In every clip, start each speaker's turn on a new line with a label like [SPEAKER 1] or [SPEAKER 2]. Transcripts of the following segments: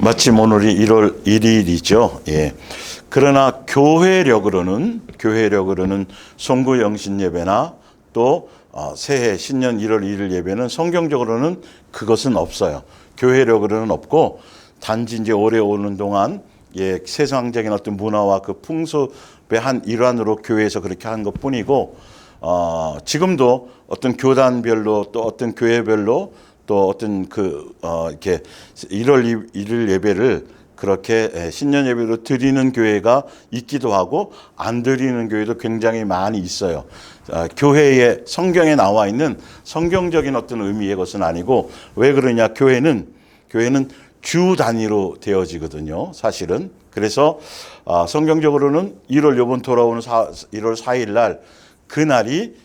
[SPEAKER 1] 마침 오늘이 1월 1일이죠. 예. 그러나 교회력으로는 송구 영신 예배나 또 새해 신년 1월 1일 예배는 성경적으로는 그것은 없어요. 교회력으로는 없고 단지 이제 오래 오는 동안 세상적인 어떤 문화와 그 풍습의 한 일환으로 교회에서 그렇게 하는 것뿐이고 지금도 어떤 교단별로 또 어떤 교회별로 또 어떤 이렇게 1월 1일 예배를 그렇게 신년 예배로 드리는 교회가 있기도 하고 안 드리는 교회도 굉장히 많이 있어요. 교회에 성경에 나와 있는 성경적인 어떤 의미의 것은 아니고 왜 그러냐? 교회는 주 단위로 되어지거든요. 사실은. 그래서 성경적으로는 1월 요번 돌아오는 1월 4일 날 그날이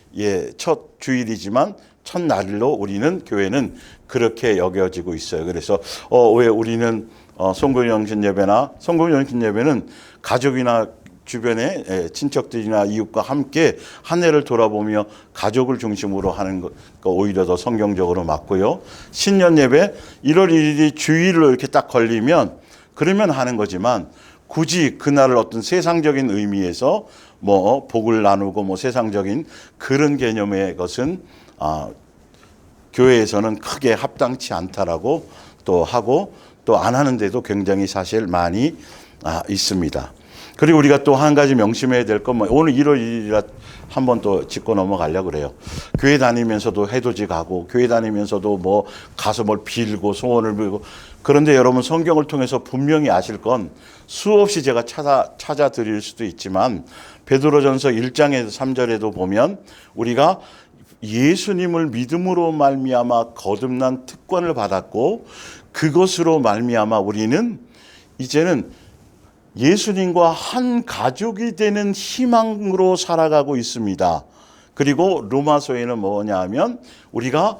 [SPEAKER 1] 첫 주일이지만 첫 날로 우리는 교회는 그렇게 여겨지고 있어요. 그래서 왜 우리는 송구영신 예배는 가족이나 주변의 친척들이나 이웃과 함께 한 해를 돌아보며 가족을 중심으로 하는 거 오히려 더 성경적으로 맞고요. 신년 예배 1월 1일이 주일로 이렇게 딱 걸리면 그러면 하는 거지만 굳이 그날을 어떤 세상적인 의미에서 복을 나누고 세상적인 그런 개념의 것은 교회에서는 크게 합당치 않다라고 또 하고 또 안 하는데도 굉장히 사실 많이 있습니다. 그리고 우리가 또 한 가지 명심해야 될 건 오늘 1월 1일이라 한 번 또 짚고 넘어가려고 그래요. 교회 다니면서도 해돋이 가고 교회 다니면서도 가서 뭘 빌고 소원을 빌고 그런데 여러분 성경을 통해서 분명히 아실 건 수없이 제가 찾아 드릴 수도 있지만 베드로전서 1장에서 3절에도 보면 우리가 예수님을 믿음으로 말미암아 거듭난 특권을 받았고 그것으로 말미암아 우리는 이제는 예수님과 한 가족이 되는 희망으로 살아가고 있습니다. 그리고 로마서에는 뭐냐 하면 우리가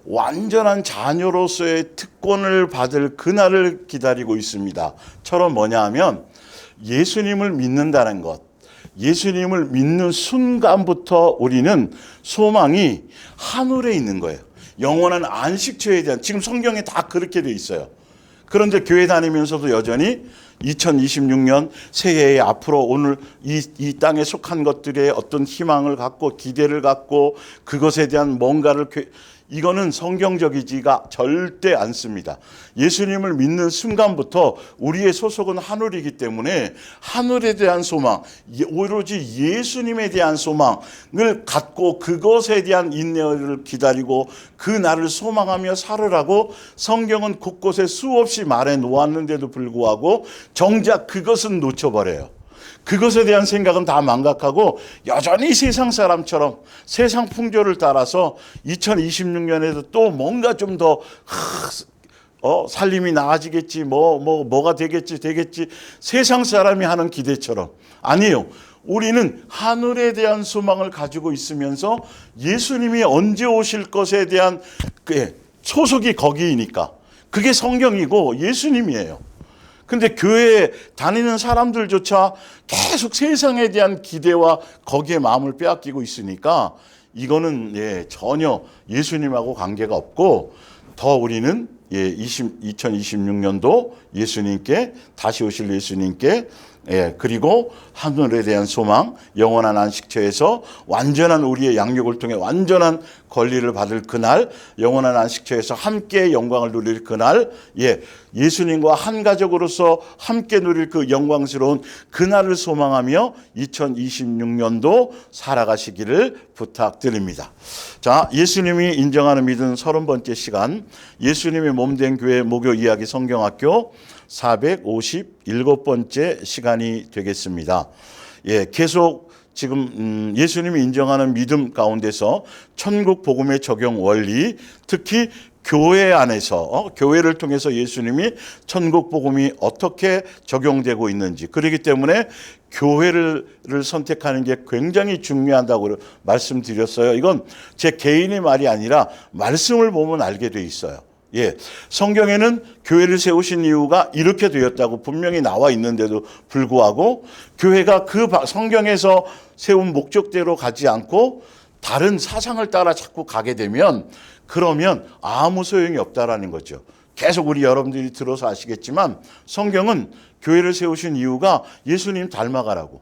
[SPEAKER 1] 완전한 자녀로서의 특권을 받을 그날을 기다리고 있습니다. 처럼 뭐냐 하면 예수님을 믿는다는 것. 예수님을 믿는 순간부터 우리는 소망이 하늘에 있는 거예요. 영원한 안식처에 대한 지금 성경에 다 그렇게 돼 있어요. 그런데 교회 다니면서도 여전히 2026년 새해에 앞으로 오늘 이 땅에 속한 것들의 어떤 희망을 갖고 기대를 갖고 그것에 대한 뭔가를 이거는 성경적이지가 절대 않습니다. 예수님을 믿는 순간부터 우리의 소속은 하늘이기 때문에 하늘에 대한 소망, 오로지 예수님에 대한 소망을 갖고 그것에 대한 인내를 기다리고 그 날을 소망하며 살으라고 성경은 곳곳에 수없이 말해 놓았는데도 불구하고 정작 그것은 놓쳐버려요. 그것에 대한 생각은 다 망각하고 여전히 세상 사람처럼 세상 풍조를 따라서 2026년에도 또 뭔가 좀 더 살림이 나아지겠지 뭐가 되겠지 세상 사람이 하는 기대처럼 아니에요. 우리는 하늘에 대한 소망을 가지고 있으면서 예수님이 언제 오실 것에 대한 소속이 거기이니까 그게 성경이고 예수님이에요. 근데 교회에 다니는 사람들조차 계속 세상에 대한 기대와 거기에 마음을 빼앗기고 있으니까 이거는 전혀 예수님하고 관계가 없고 더 우리는 2026년도 예수님께 다시 오실 예수님께 그리고 하늘에 대한 소망, 영원한 안식처에서 완전한 우리의 양육을 통해 완전한 권리를 받을 그날, 영원한 안식처에서 함께 영광을 누릴 그날, 예수님과 한 가족으로서 함께 누릴 그 영광스러운 그날을 소망하며 2026년도 살아가시기를 부탁드립니다. 자, 예수님이 인정하는 믿음 30번째 시간, 예수님의 몸된 교회 목요 이야기 성경학교 457번째 시간이 되겠습니다. 계속 지금 예수님이 인정하는 믿음 가운데서 천국 복음의 적용 원리, 특히 교회 안에서 교회를 통해서 예수님이 천국 복음이 어떻게 적용되고 있는지, 그렇기 때문에 교회를 선택하는 게 굉장히 중요하다고 말씀드렸어요. 이건 제 개인의 말이 아니라 말씀을 보면 알게 돼 있어요. 성경에는 교회를 세우신 이유가 이렇게 되었다고 분명히 나와 있는데도 불구하고 교회가 그 성경에서 세운 목적대로 가지 않고 다른 사상을 따라 자꾸 가게 되면 그러면 아무 소용이 없다라는 거죠. 계속 우리 여러분들이 들어서 아시겠지만 성경은 교회를 세우신 이유가 예수님 닮아가라고,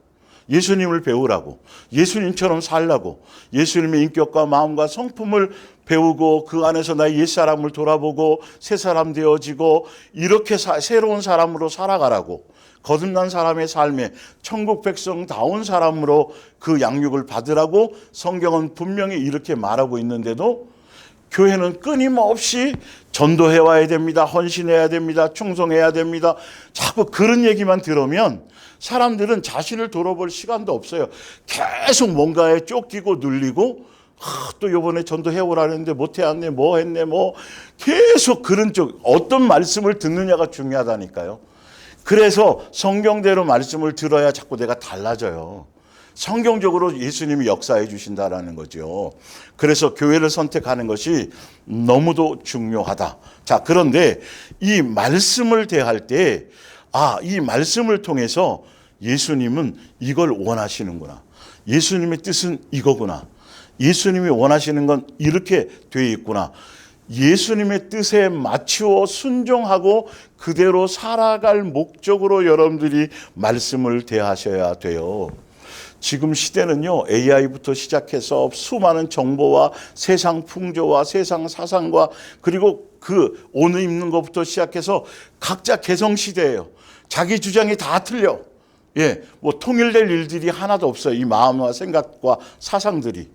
[SPEAKER 1] 예수님을 배우라고, 예수님처럼 살라고, 예수님의 인격과 마음과 성품을 배우고 그 안에서 나의 옛사람을 돌아보고 새 사람 되어지고 이렇게 새로운 사람으로 살아가라고, 거듭난 사람의 삶에 천국 백성다운 사람으로 그 양육을 받으라고 성경은 분명히 이렇게 말하고 있는데도 교회는 끊임없이 전도해 와야 됩니다. 헌신해야 됩니다. 충성해야 됩니다. 자꾸 그런 얘기만 들으면 사람들은 자신을 돌아볼 시간도 없어요. 계속 뭔가에 쫓기고 눌리고 또 이번에 전도해 오라는데 못해 왔네, 뭐 했네, 뭐 계속 그런 쪽, 어떤 말씀을 듣느냐가 중요하다니까요. 그래서 성경대로 말씀을 들어야 자꾸 내가 달라져요. 성경적으로 예수님이 역사해 주신다라는 거죠. 그래서 교회를 선택하는 것이 너무도 중요하다. 자, 그런데 이 말씀을 대할 때, 이 말씀을 통해서 예수님은 이걸 원하시는구나. 예수님의 뜻은 이거구나. 예수님이 원하시는 건 이렇게 되어 있구나. 예수님의 뜻에 맞추어 순종하고 그대로 살아갈 목적으로 여러분들이 말씀을 대하셔야 돼요. 지금 시대는요, AI부터 시작해서 수많은 정보와 세상 풍조와 세상 사상과 그리고 그 옷 입는 것부터 시작해서 각자 개성 시대예요. 자기 주장이 다 틀려. 뭐 통일될 일들이 하나도 없어요. 이 마음과 생각과 사상들이.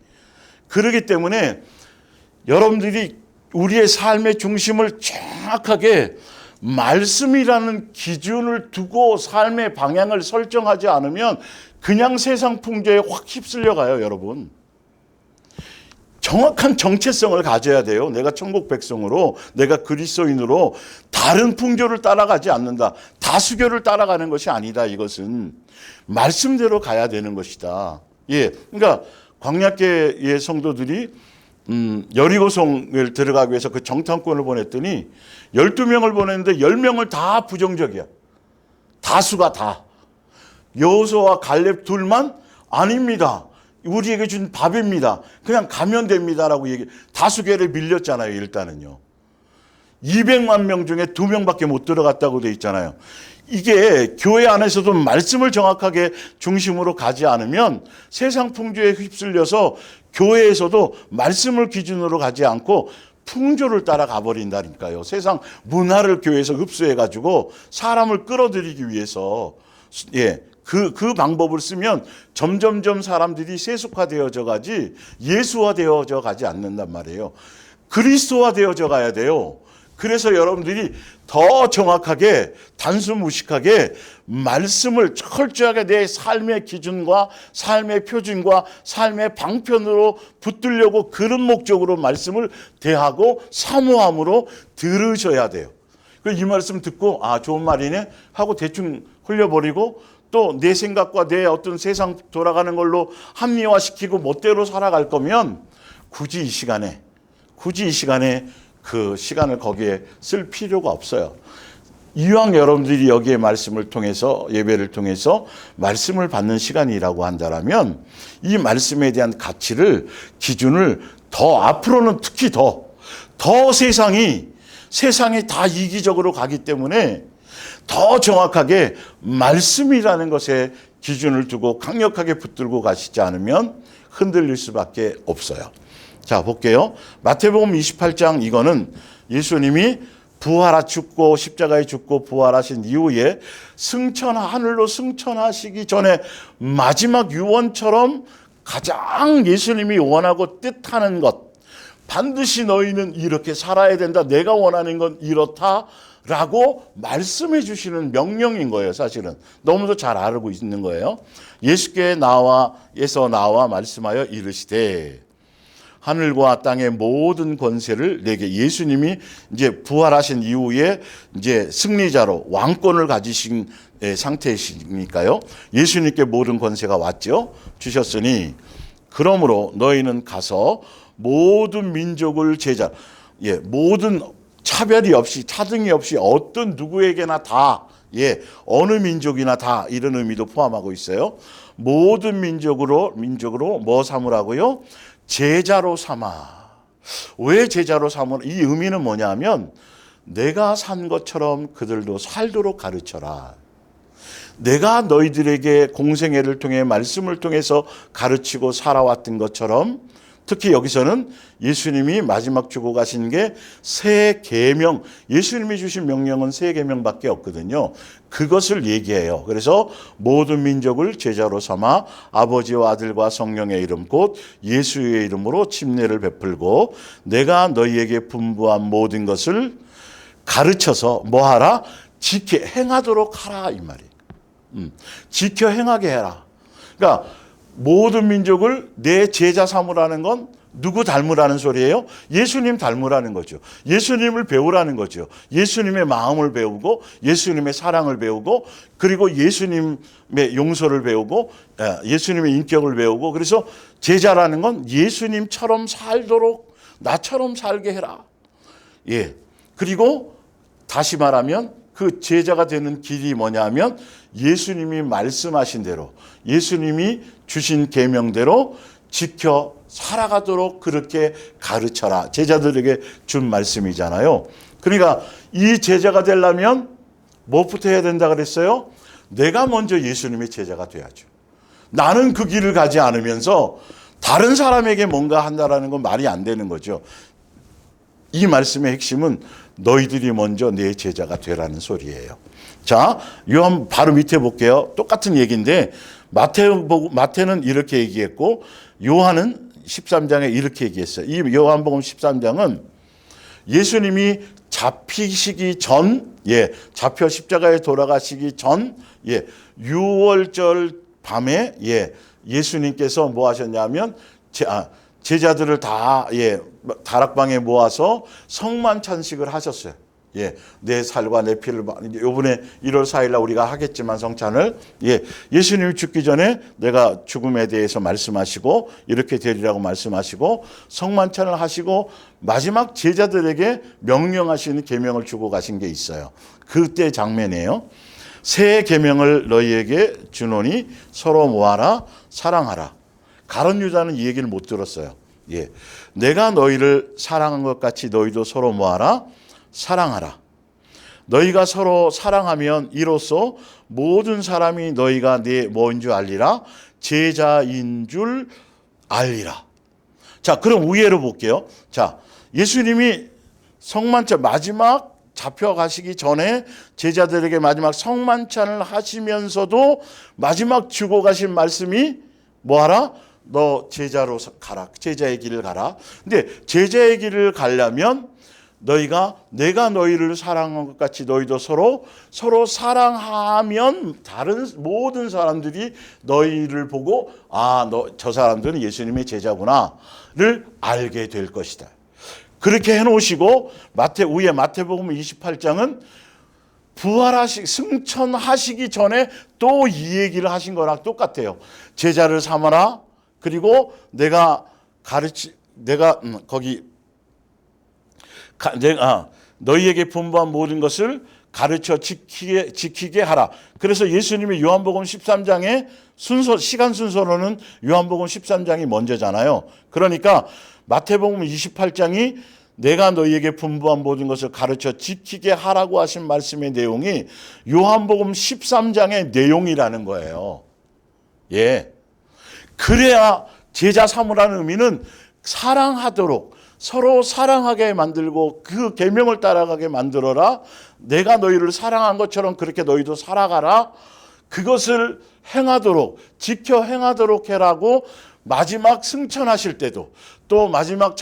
[SPEAKER 1] 그렇기 때문에 여러분들이 우리의 삶의 중심을 정확하게 말씀이라는 기준을 두고 삶의 방향을 설정하지 않으면 그냥 세상 풍조에 확 휩쓸려 가요, 여러분. 정확한 정체성을 가져야 돼요. 내가 천국 백성으로, 내가 그리스도인으로 다른 풍조를 따라가지 않는다. 다수교를 따라가는 것이 아니다. 이것은 말씀대로 가야 되는 것이다. 그러니까 광야교의 성도들이 여리고성을 들어가기 위해서 그 정탐꾼을 보냈더니 12명을 보냈는데 10명을 다 부정적이야. 다수가 다. 여호수아와 갈렙 둘만 아닙니다. 우리에게 준 밥입니다. 그냥 가면 됩니다라고 다수결에 밀렸잖아요. 일단은요. 200만 명 중에 2명밖에 못 들어갔다고 돼 있잖아요. 이게 교회 안에서도 말씀을 정확하게 중심으로 가지 않으면 세상 풍조에 휩쓸려서 교회에서도 말씀을 기준으로 가지 않고 풍조를 따라가 버린다니까요. 세상 문화를 교회에서 흡수해가지고 사람을 끌어들이기 위해서 그 방법을 쓰면 점점점 사람들이 세속화되어져 가지 예수화되어져 가지 않는단 말이에요. 그리스도화되어져 가야 돼요. 그래서 여러분들이 더 정확하게 단순무식하게 말씀을 철저하게 내 삶의 기준과 삶의 표준과 삶의 방편으로 붙들려고 그런 목적으로 말씀을 대하고 사모함으로 들으셔야 돼요. 이 말씀 듣고 좋은 말이네 하고 대충 흘려버리고 또 내 생각과 내 어떤 세상 돌아가는 걸로 합리화시키고 멋대로 살아갈 거면 굳이 이 시간에 그 시간을 거기에 쓸 필요가 없어요. 이왕 여러분들이 여기에 말씀을 통해서 예배를 통해서 말씀을 받는 시간이라고 한다면 이 말씀에 대한 가치를 기준을 더 앞으로는 특히 더 세상이 다 이기적으로 가기 때문에 더 정확하게 말씀이라는 것에 기준을 두고 강력하게 붙들고 가시지 않으면 흔들릴 수밖에 없어요. 자, 볼게요. 마태복음 28장 이거는 예수님이 죽고 십자가에 죽고 부활하신 이후에 하늘로 승천하시기 전에 마지막 유언처럼 가장 예수님이 원하고 뜻하는 것, 반드시 너희는 이렇게 살아야 된다. 내가 원하는 건 이렇다. 라고 말씀해 주시는 명령인 거예요. 사실은 너무도 잘 알고 있는 거예요. 예수께서 나와 말씀하여 이르시되 하늘과 땅의 모든 권세를 내게. 예수님이 이제 부활하신 이후에 이제 승리자로 왕권을 가지신 상태이시니까요. 예수님께 모든 권세가 왔죠. 주셨으니 그러므로 너희는 가서 모든 민족을 모든 차별이 없이 차등이 없이 어떤 누구에게나 다 어느 민족이나 다 이런 의미도 포함하고 있어요. 모든 민족으로 뭐 삼으라고요? 제자로 삼아. 왜 제자로 삼으라? 이 의미는 뭐냐면 내가 산 것처럼 그들도 살도록 가르쳐라. 내가 너희들에게 공생애를 통해 말씀을 통해서 가르치고 살아왔던 것처럼, 특히 여기서는 예수님이 마지막 주고 가신 게 새 계명, 예수님이 주신 명령은 새 계명밖에 없거든요. 그것을 얘기해요. 그래서 모든 민족을 제자로 삼아 아버지와 아들과 성령의 이름 곧 예수의 이름으로 침례를 베풀고 내가 너희에게 분부한 모든 것을 가르쳐서 뭐하라? 지켜 행하도록 하라, 이 말이에요. 지켜 행하게 해라. 그러니까 모든 민족을 내 제자 삼으라는 건 누구 닮으라는 소리예요? 예수님 닮으라는 거죠. 예수님을 배우라는 거죠. 예수님의 마음을 배우고 예수님의 사랑을 배우고 그리고 예수님의 용서를 배우고 예수님의 인격을 배우고, 그래서 제자라는 건 예수님처럼 살도록 나처럼 살게 해라. 예. 그리고 다시 말하면 그 제자가 되는 길이 뭐냐면 예수님이 말씀하신 대로 예수님이 주신 계명대로 지켜 살아가도록 그렇게 가르쳐라. 제자들에게 준 말씀이잖아요. 그러니까 이 제자가 되려면 무엇부터 해야 된다 그랬어요? 내가 먼저 예수님의 제자가 돼야죠. 나는 그 길을 가지 않으면서 다른 사람에게 뭔가 한다라는 건 말이 안 되는 거죠. 이 말씀의 핵심은 너희들이 먼저 내 제자가 되라는 소리예요. 자, 요한 바로 밑에 볼게요. 똑같은 얘기인데 마태는 이렇게 얘기했고 요한은 13장에 이렇게 얘기했어요. 이 요한복음 13장은 예수님이 잡히시기 전, 잡혀 십자가에 돌아가시기 전, 6월절 밤에, 예수님께서 뭐 하셨냐면, 제자들을 다, 다락방에 모아서 성만찬식을 하셨어요. 내 살과 내 피를, 요번에 1월 4일 날 우리가 하겠지만 성찬을, 예수님이 죽기 전에 내가 죽음에 대해서 말씀하시고, 이렇게 되리라고 말씀하시고, 성만찬을 하시고, 마지막 제자들에게 명령하시는 계명을 주고 가신 게 있어요. 그때 장면이에요. 새 계명을 너희에게 주노니 서로 모아라, 사랑하라. 가룟 유다는 이 얘기를 못 들었어요. 내가 너희를 사랑한 것 같이 너희도 서로 모아라, 사랑하라. 너희가 서로 사랑하면 이로써 모든 사람이 너희가 내 뭐인 줄 알리라, 제자인 줄 알리라. 자, 그럼 우회로 볼게요. 자, 예수님이 성만찬 마지막 잡혀가시기 전에 제자들에게 마지막 성만찬을 하시면서도 마지막 주고 가신 말씀이 뭐하라? 너 제자로 가라. 제자의 길을 가라. 근데 제자의 길을 가려면 너희가 내가 너희를 사랑한 것 같이 너희도 서로 사랑하면 다른 모든 사람들이 너희를 보고 저 사람들은 예수님의 제자구나를 알게 될 것이다. 그렇게 해놓으시고 마태복음 28장은 승천하시기 전에 또 이 얘기를 하신 거랑 똑같아요. 제자를 삼아라. 그리고 내가 너희에게 분부한 모든 것을 가르쳐 지키게 하라. 그래서 예수님이 요한복음 13장의 시간 순서로는 요한복음 13장이 먼저잖아요. 그러니까 마태복음 28장이 내가 너희에게 분부한 모든 것을 가르쳐 지키게 하라고 하신 말씀의 내용이 요한복음 13장의 내용이라는 거예요. 그래야 제자 삼으라는 의미는 사랑하도록 서로 사랑하게 만들고 그 계명을 따라가게 만들어라. 내가 너희를 사랑한 것처럼 그렇게 너희도 살아가라. 그것을 행하도록 지켜 행하도록 해라고 마지막 승천하실 때도 또 마지막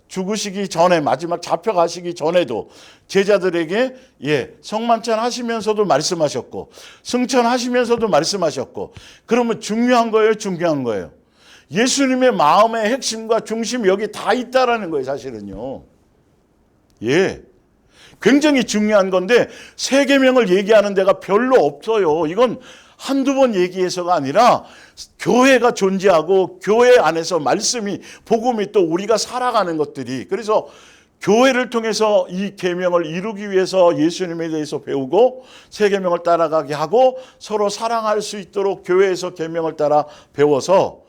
[SPEAKER 1] 죽으시기 전에 마지막 잡혀가시기 전에도 제자들에게 성만찬 하시면서도 말씀하셨고 승천하시면서도 말씀하셨고, 그러면 중요한 거예요. 예수님의 마음의 핵심과 중심이 여기 다 있다라는 거예요, 사실은요. 굉장히 중요한 건데 새 계명을 얘기하는 데가 별로 없어요. 이건 한두 번 얘기해서가 아니라 교회가 존재하고 교회 안에서 말씀이 복음이 또 우리가 살아가는 것들이, 그래서 교회를 통해서 이 계명을 이루기 위해서 예수님에 대해서 배우고 새 계명을 따라가게 하고 서로 사랑할 수 있도록 교회에서 계명을 따라 배워서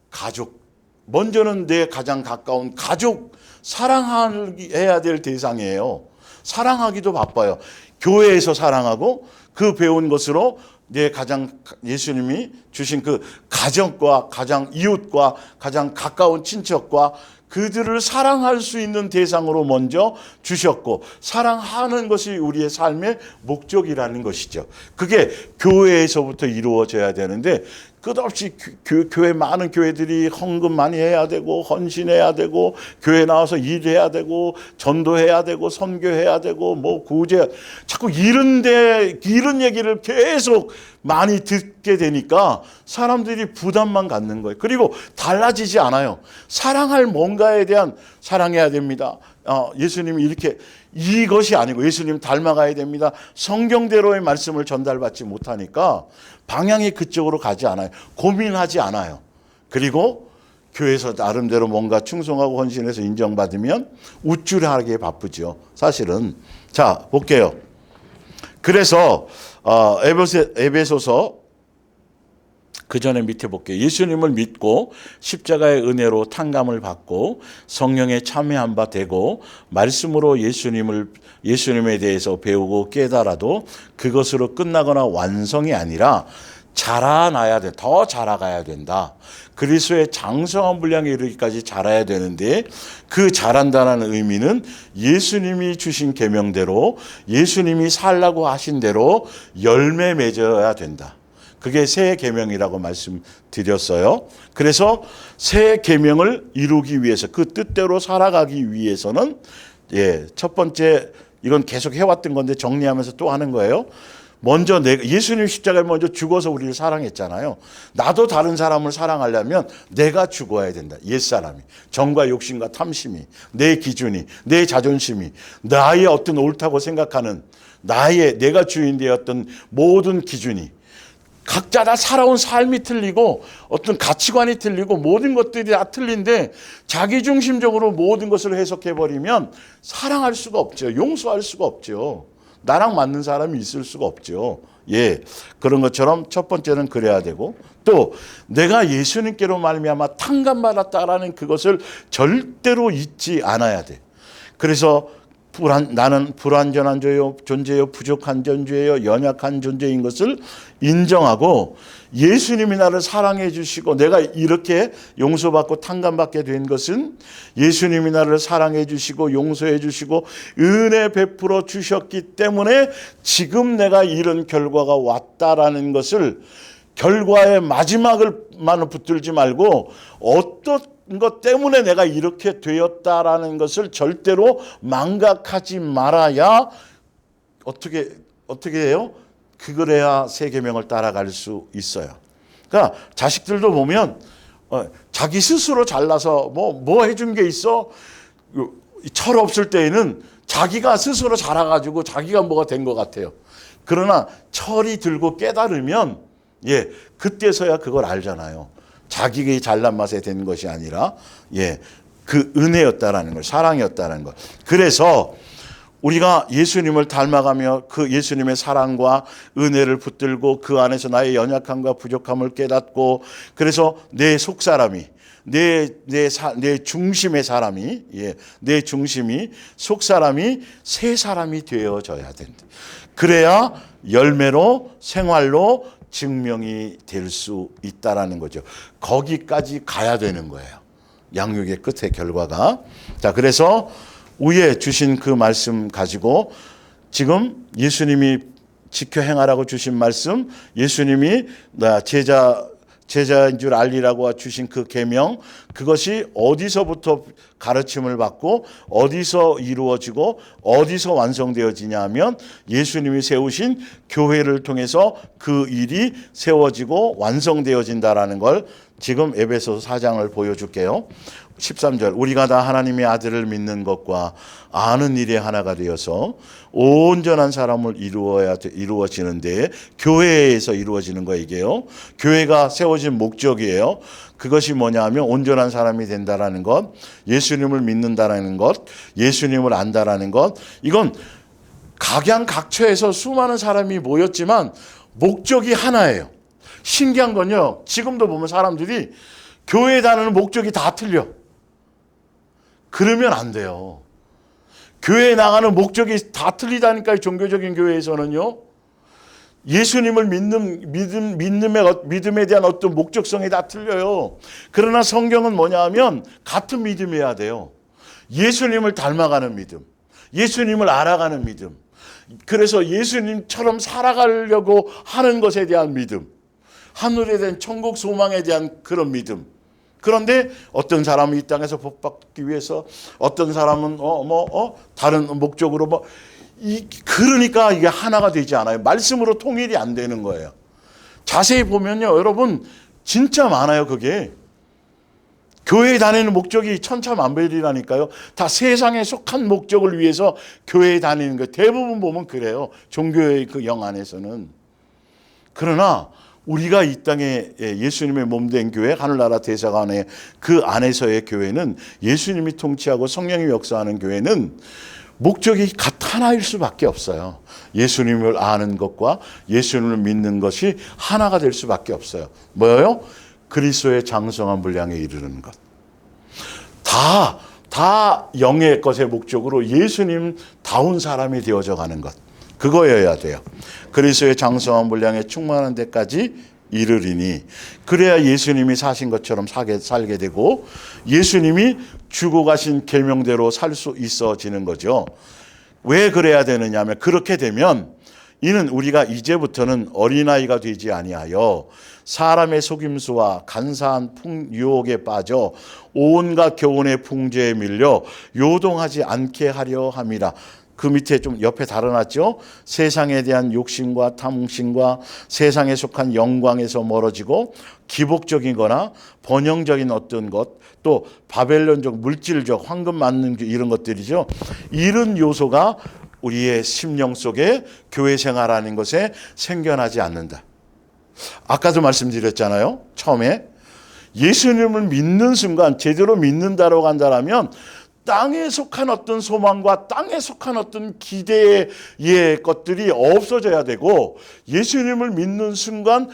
[SPEAKER 1] 가족, 먼저는 내 가장 가까운 가족 사랑해야 될 대상이에요. 사랑하기도 바빠요. 교회에서 사랑하고 그 배운 것으로 내 가장 예수님이 주신 그 가정과 가장 이웃과 가장 가까운 친척과 그들을 사랑할 수 있는 대상으로 먼저 주셨고 사랑하는 것이 우리의 삶의 목적이라는 것이죠. 그게 교회에서부터 이루어져야 되는데 끝없이 교회 많은 교회들이 헌금 많이 해야 되고 헌신해야 되고 교회 나와서 일해야 되고 전도해야 되고 선교해야 되고 뭐 구제 자꾸 이런 얘기를 계속 많이 듣게 되니까 사람들이 부담만 갖는 거예요. 그리고 달라지지 않아요. 사랑할 뭔가에 대한 사랑해야 됩니다. 예수님이 이렇게 이것이 아니고 예수님 닮아가야 됩니다. 성경대로의 말씀을 전달받지 못하니까 방향이 그쪽으로 가지 않아요. 고민하지 않아요. 그리고 교회에서 나름대로 뭔가 충성하고 헌신해서 인정받으면 우쭐하게 바쁘죠. 사실은. 자, 볼게요. 그래서 에베소서 그 전에 밑에 볼게요. 예수님을 믿고 십자가의 은혜로 탕감을 받고 성령에 참여한 바 되고 말씀으로 예수님에 대해서 배우고 깨달아도 그것으로 끝나거나 완성이 아니라 자라나야 돼. 더 자라가야 된다. 그리스도의 장성한 분량에 이르기까지 자라야 되는데 그 자란다는 의미는 예수님이 주신 계명대로 예수님이 살라고 하신 대로 열매 맺어야 된다. 그게 새 계명이라고 말씀드렸어요. 그래서 새 계명을 이루기 위해서 그 뜻대로 살아가기 위해서는 첫 번째 이건 계속 해왔던 건데 정리하면서 또 하는 거예요. 먼저 예수님 십자가에 먼저 죽어서 우리를 사랑했잖아요. 나도 다른 사람을 사랑하려면 내가 죽어야 된다. 옛사람이. 정과 욕심과 탐심이, 내 기준이, 내 자존심이, 나의 어떤 옳다고 생각하는 내가 주인 되었던 모든 기준이 각자 다 살아온 삶이 틀리고 어떤 가치관이 틀리고 모든 것들이 다 틀린데 자기중심적으로 모든 것을 해석해버리면 사랑할 수가 없죠. 용서할 수가 없죠. 나랑 맞는 사람이 있을 수가 없죠. 그런 것처럼 첫 번째는 그래야 되고 또 내가 예수님께로 말미암아 탕감받았다라는 그것을 절대로 잊지 않아야 돼. 그래서 나는 불완전한 존재요, 부족한 존재요, 연약한 존재인 것을 인정하고 예수님이 나를 사랑해 주시고 내가 이렇게 용서받고 탕감받게 된 것은 예수님이 나를 사랑해 주시고 용서해 주시고 은혜 베풀어 주셨기 때문에 지금 내가 이런 결과가 왔다라는 것을 결과의 마지막을만 붙들지 말고 어떤 것 때문에 내가 이렇게 되었다라는 것을 절대로 망각하지 말아야 어떻게 해요? 그래야 새 계명을 따라갈 수 있어요. 그러니까 자식들도 보면 자기 스스로 잘나서 뭐 해준 게 있어? 철 없을 때에는 자기가 스스로 자라가지고 자기가 뭐가 된 것 같아요. 그러나 철이 들고 깨달으면 그때서야 그걸 알잖아요. 자기가 잘난 맛에 된 것이 아니라 그 은혜였다라는 걸, 사랑이었다는 것. 그래서 우리가 예수님을 닮아가며 그 예수님의 사랑과 은혜를 붙들고 그 안에서 나의 연약함과 부족함을 깨닫고 그래서 내 속사람이 내 중심의 사람이 내 중심이 속사람이 새 사람이 되어져야 된다. 그래야 열매로 생활로 증명이 될 수 있다라는 거죠. 거기까지 가야 되는 거예요. 양육의 끝의 결과가. 자, 그래서 위에 주신 그 말씀 가지고 지금 예수님이 지켜 행하라고 주신 말씀, 예수님이 제자인 줄 알리라고 주신 그 계명, 그것이 어디서부터 가르침을 받고 어디서 이루어지고 어디서 완성되어지냐 하면 예수님이 세우신 교회를 통해서 그 일이 세워지고 완성되어진다라는 걸 지금 에베소서 4장을 보여줄게요. 13절 우리가 다 하나님의 아들을 믿는 것과 아는 일에 하나가 되어서 온전한 사람을 이루어지는데 교회에서 이루어지는 거 이게요. 교회가 세워진 목적이에요. 그것이 뭐냐 하면 온전한 사람이 된다라는 것, 예수님을 믿는다라는 것, 예수님을 안다라는 것. 이건 각양각처에서 수많은 사람이 모였지만 목적이 하나예요. 신기한 건요. 지금도 보면 사람들이 교회에 다니는 목적이 다 틀려. 그러면 안 돼요. 교회에 나가는 목적이 다 틀리다니까요. 종교적인 교회에서는요. 예수님을 믿음에 대한 어떤 목적성이 다 틀려요. 그러나 성경은 뭐냐 하면 같은 믿음이어야 돼요. 예수님을 닮아가는 믿음, 예수님을 알아가는 믿음, 그래서 예수님처럼 살아가려고 하는 것에 대한 믿음, 하늘에 대한 천국 소망에 대한 그런 믿음. 그런데 어떤 사람은 이 땅에서 복받기 위해서, 어떤 사람은 다른 목적으로 그러니까 이게 하나가 되지 않아요. 말씀으로 통일이 안 되는 거예요. 자세히 보면요, 여러분 진짜 많아요. 그게 교회에 다니는 목적이 천차만별이라니까요. 다 세상에 속한 목적을 위해서 교회에 다니는 거예요. 대부분 보면 그래요. 종교의 그 영 안에서는. 그러나 우리가 이 땅에 예수님의 몸된 교회, 하늘나라 대사관의 그 안에서의 교회는, 예수님이 통치하고 성령이 역사하는 교회는 목적이 하나일 수밖에 없어요. 예수님을 아는 것과 예수님을 믿는 것이 하나가 될 수밖에 없어요. 뭐예요? 그리스도의 장성한 분량에 이르는 것. 다 영의 것의 목적으로 예수님다운 사람이 되어져 가는 것. 그거여야 돼요. 그리스도의 장성한 분량에 충만한 데까지 이르리니, 그래야 예수님이 사신 것처럼 살게 되고 예수님이 주고 가신 계명대로 살 수 있어지는 거죠. 왜 그래야 되느냐 하면, 그렇게 되면 이는 우리가 이제부터는 어린아이가 되지 아니하여 사람의 속임수와 간사한 유혹에 빠져 온갖 교훈의 풍조에 밀려 요동하지 않게 하려 함이라. 그 밑에 좀 옆에 달아놨죠. 세상에 대한 욕심과 탐심과 세상에 속한 영광에서 멀어지고 기복적인 거나 번영적인 어떤 것, 또 바벨론적 물질적 황금 맞는 이런 것들이죠. 이런 요소가 우리의 심령 속에 교회 생활하는 것에 생겨나지 않는다. 아까도 말씀드렸잖아요. 처음에 예수님을 믿는 순간, 제대로 믿는다라고 한다면 땅에 속한 어떤 소망과 땅에 속한 어떤 기대의 것들이 없어져야 되고, 예수님을 믿는 순간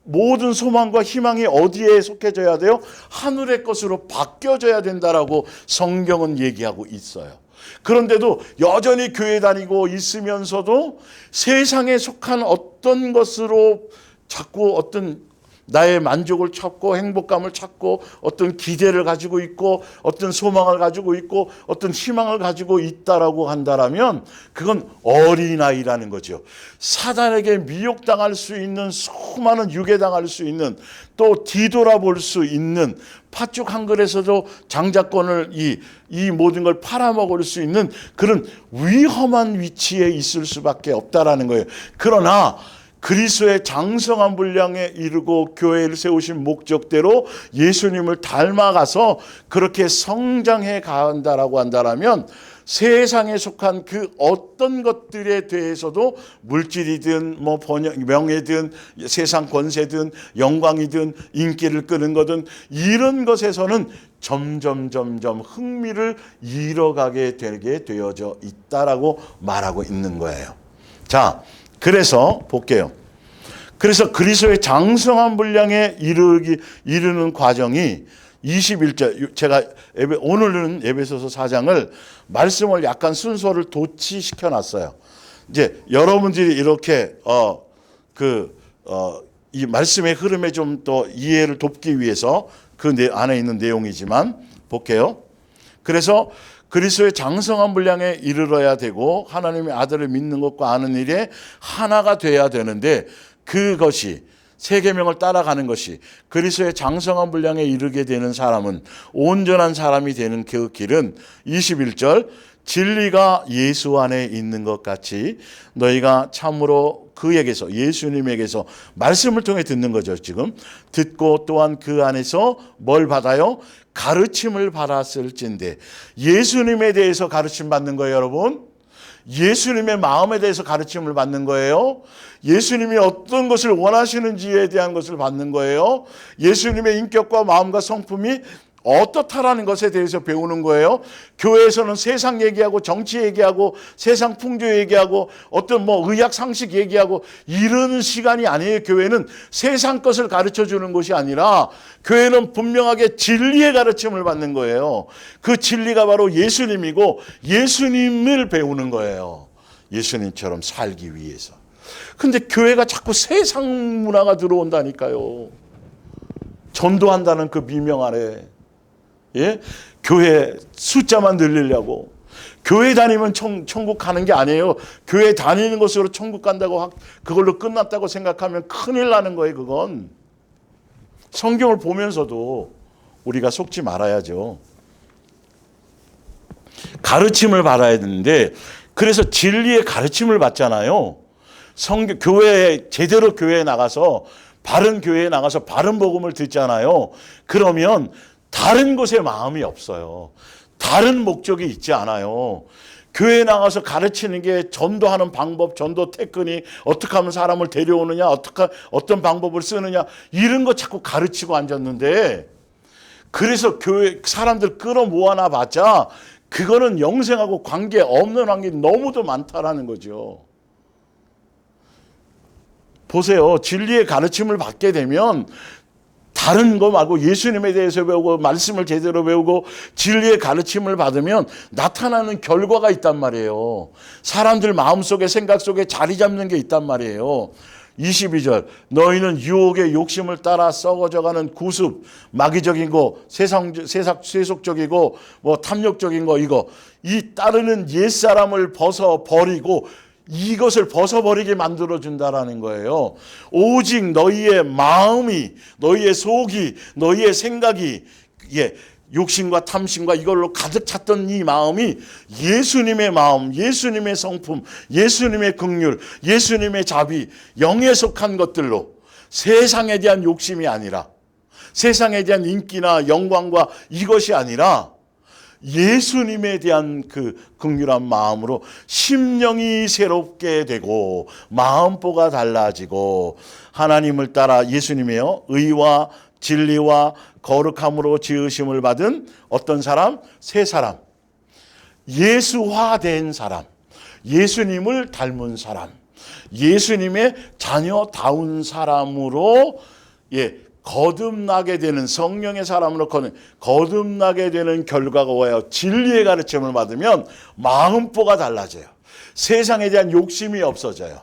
[SPEAKER 1] 모든 소망과 희망이 어디에 속해져야 돼요? 하늘의 것으로 바뀌어져야 된다라고 성경은 얘기하고 있어요. 그런데도 여전히 교회 다니고 있으면서도 세상에 속한 어떤 것으로 자꾸 어떤 나의 만족을 찾고 행복감을 찾고 어떤 기대를 가지고 있고 어떤 소망을 가지고 있고 어떤 희망을 가지고 있다라고 한다면, 그건 어린아이라는 거죠. 사단에게 미혹당할 수 있는, 수많은 유괴당할 수 있는, 또 뒤돌아볼 수 있는, 팥죽 한 그릇에서도 장자권을 이 모든 걸 팔아먹을 수 있는 그런 위험한 위치에 있을 수밖에 없다라는 거예요. 그러나 그리스도의 장성한 분량에 이르고 교회를 세우신 목적대로 예수님을 닮아가서 그렇게 성장해 간다라고 한다면, 세상에 속한 그 어떤 것들에 대해서도, 물질이든 명예든 세상 권세든 영광이든 인기를 끄는 거든, 이런 것에서는 점점 흥미를 잃어가게 되게 되어져 있다라고 말하고 있는 거예요. 자, 그래서 볼게요. 그래서 그리스도의 장성한 분량에 이르는 과정이 21절, 제가 오늘은 에베소서 4장을 말씀을 약간 순서를 도치시켜 놨어요. 이제 여러분들이 이렇게 이 말씀의 흐름에 좀 더 이해를 돕기 위해서 그 안에 있는 내용이지만 볼게요. 그래서 그리스도의 장성한 분량에 이르러야 되고 하나님의 아들을 믿는 것과 아는 일에 하나가 돼야 되는데, 그것이 세 계명을 따라가는 것이, 그리스도의 장성한 분량에 이르게 되는 사람은, 온전한 사람이 되는 그 길은 21절, 진리가 예수 안에 있는 것 같이 너희가 참으로 그에게서, 예수님에게서 말씀을 통해 듣는 거죠. 지금 듣고 또한 그 안에서 뭘 받아요? 가르침을 받았을진데. 예수님에 대해서 가르침 받는 거예요, 여러분. 예수님의 마음에 대해서 가르침을 받는 거예요. 예수님이 어떤 것을 원하시는지에 대한 것을 받는 거예요. 예수님의 인격과 마음과 성품이 어떻다라는 것에 대해서 배우는 거예요. 교회에서는 세상 얘기하고 정치 얘기하고 세상 풍조 얘기하고 어떤 뭐 의학 상식 얘기하고 이런 시간이 아니에요. 교회는 세상 것을 가르쳐 주는 것이 아니라 교회는 분명하게 진리의 가르침을 받는 거예요. 그 진리가 바로 예수님이고 예수님을 배우는 거예요. 예수님처럼 살기 위해서. 근데 교회가 자꾸 세상 문화가 들어온다니까요. 전도한다는 그 미명 아래, 예? 교회 숫자만 늘리려고. 교회 다니면 천국 가는 게 아니에요. 교회 다니는 것으로 천국 간다고 그걸로 끝났다고 생각하면 큰일 나는 거예요. 그건 성경을 보면서도 우리가 속지 말아야죠. 가르침을 받아야 되는데, 그래서 진리의 가르침을 받잖아요. 교회에 제대로 교회에 나가서 바른 교회에 나가서 바른 복음을 듣잖아요. 그러면 다른 곳에 마음이 없어요. 다른 목적이 있지 않아요. 교회에 나가서 가르치는 게 전도하는 방법, 전도 테크닉, 어떻게 하면 사람을 데려오느냐, 어떤 방법을 쓰느냐, 이런 거 자꾸 가르치고 앉았는데, 그래서 교회 사람들 끌어모아나 봤자 그거는 영생하고 관계 없는 환경이 너무도 많다라는 거죠. 보세요. 진리의 가르침을 받게 되면 다른 거 말고 예수님에 대해서 배우고 말씀을 제대로 배우고 진리의 가르침을 받으면 나타나는 결과가 있단 말이에요. 사람들 마음속에 생각 속에 자리 잡는 게 있단 말이에요. 22절, 너희는 유혹의 욕심을 따라 썩어져가는 구습, 마귀적인 거, 세속적이고 뭐 탐욕적인 거, 이 따르는 옛사람을 벗어버리고 이것을 벗어버리게 만들어준다라는 거예요. 오직 너희의 마음이, 너희의 속이, 너희의 생각이, 욕심과 탐심과 이걸로 가득 찼던 이 마음이 예수님의 마음, 예수님의 성품, 예수님의 긍휼, 예수님의 자비, 영에 속한 것들로, 세상에 대한 욕심이 아니라, 세상에 대한 인기나 영광과 이것이 아니라 예수님에 대한 그 긍휼한 마음으로 심령이 새롭게 되고 마음보가 달라지고 하나님을 따라 예수님이요, 의와 진리와 거룩함으로 지으심을 받은 어떤 사람? 새 사람. 예수화된 사람. 예수님을 닮은 사람. 예수님의 자녀다운 사람으로 거듭나게 되는, 성령의 사람으로 거듭나게 되는 결과가 뭐예요? 진리의 가르침을 받으면 마음보가 달라져요. 세상에 대한 욕심이 없어져요.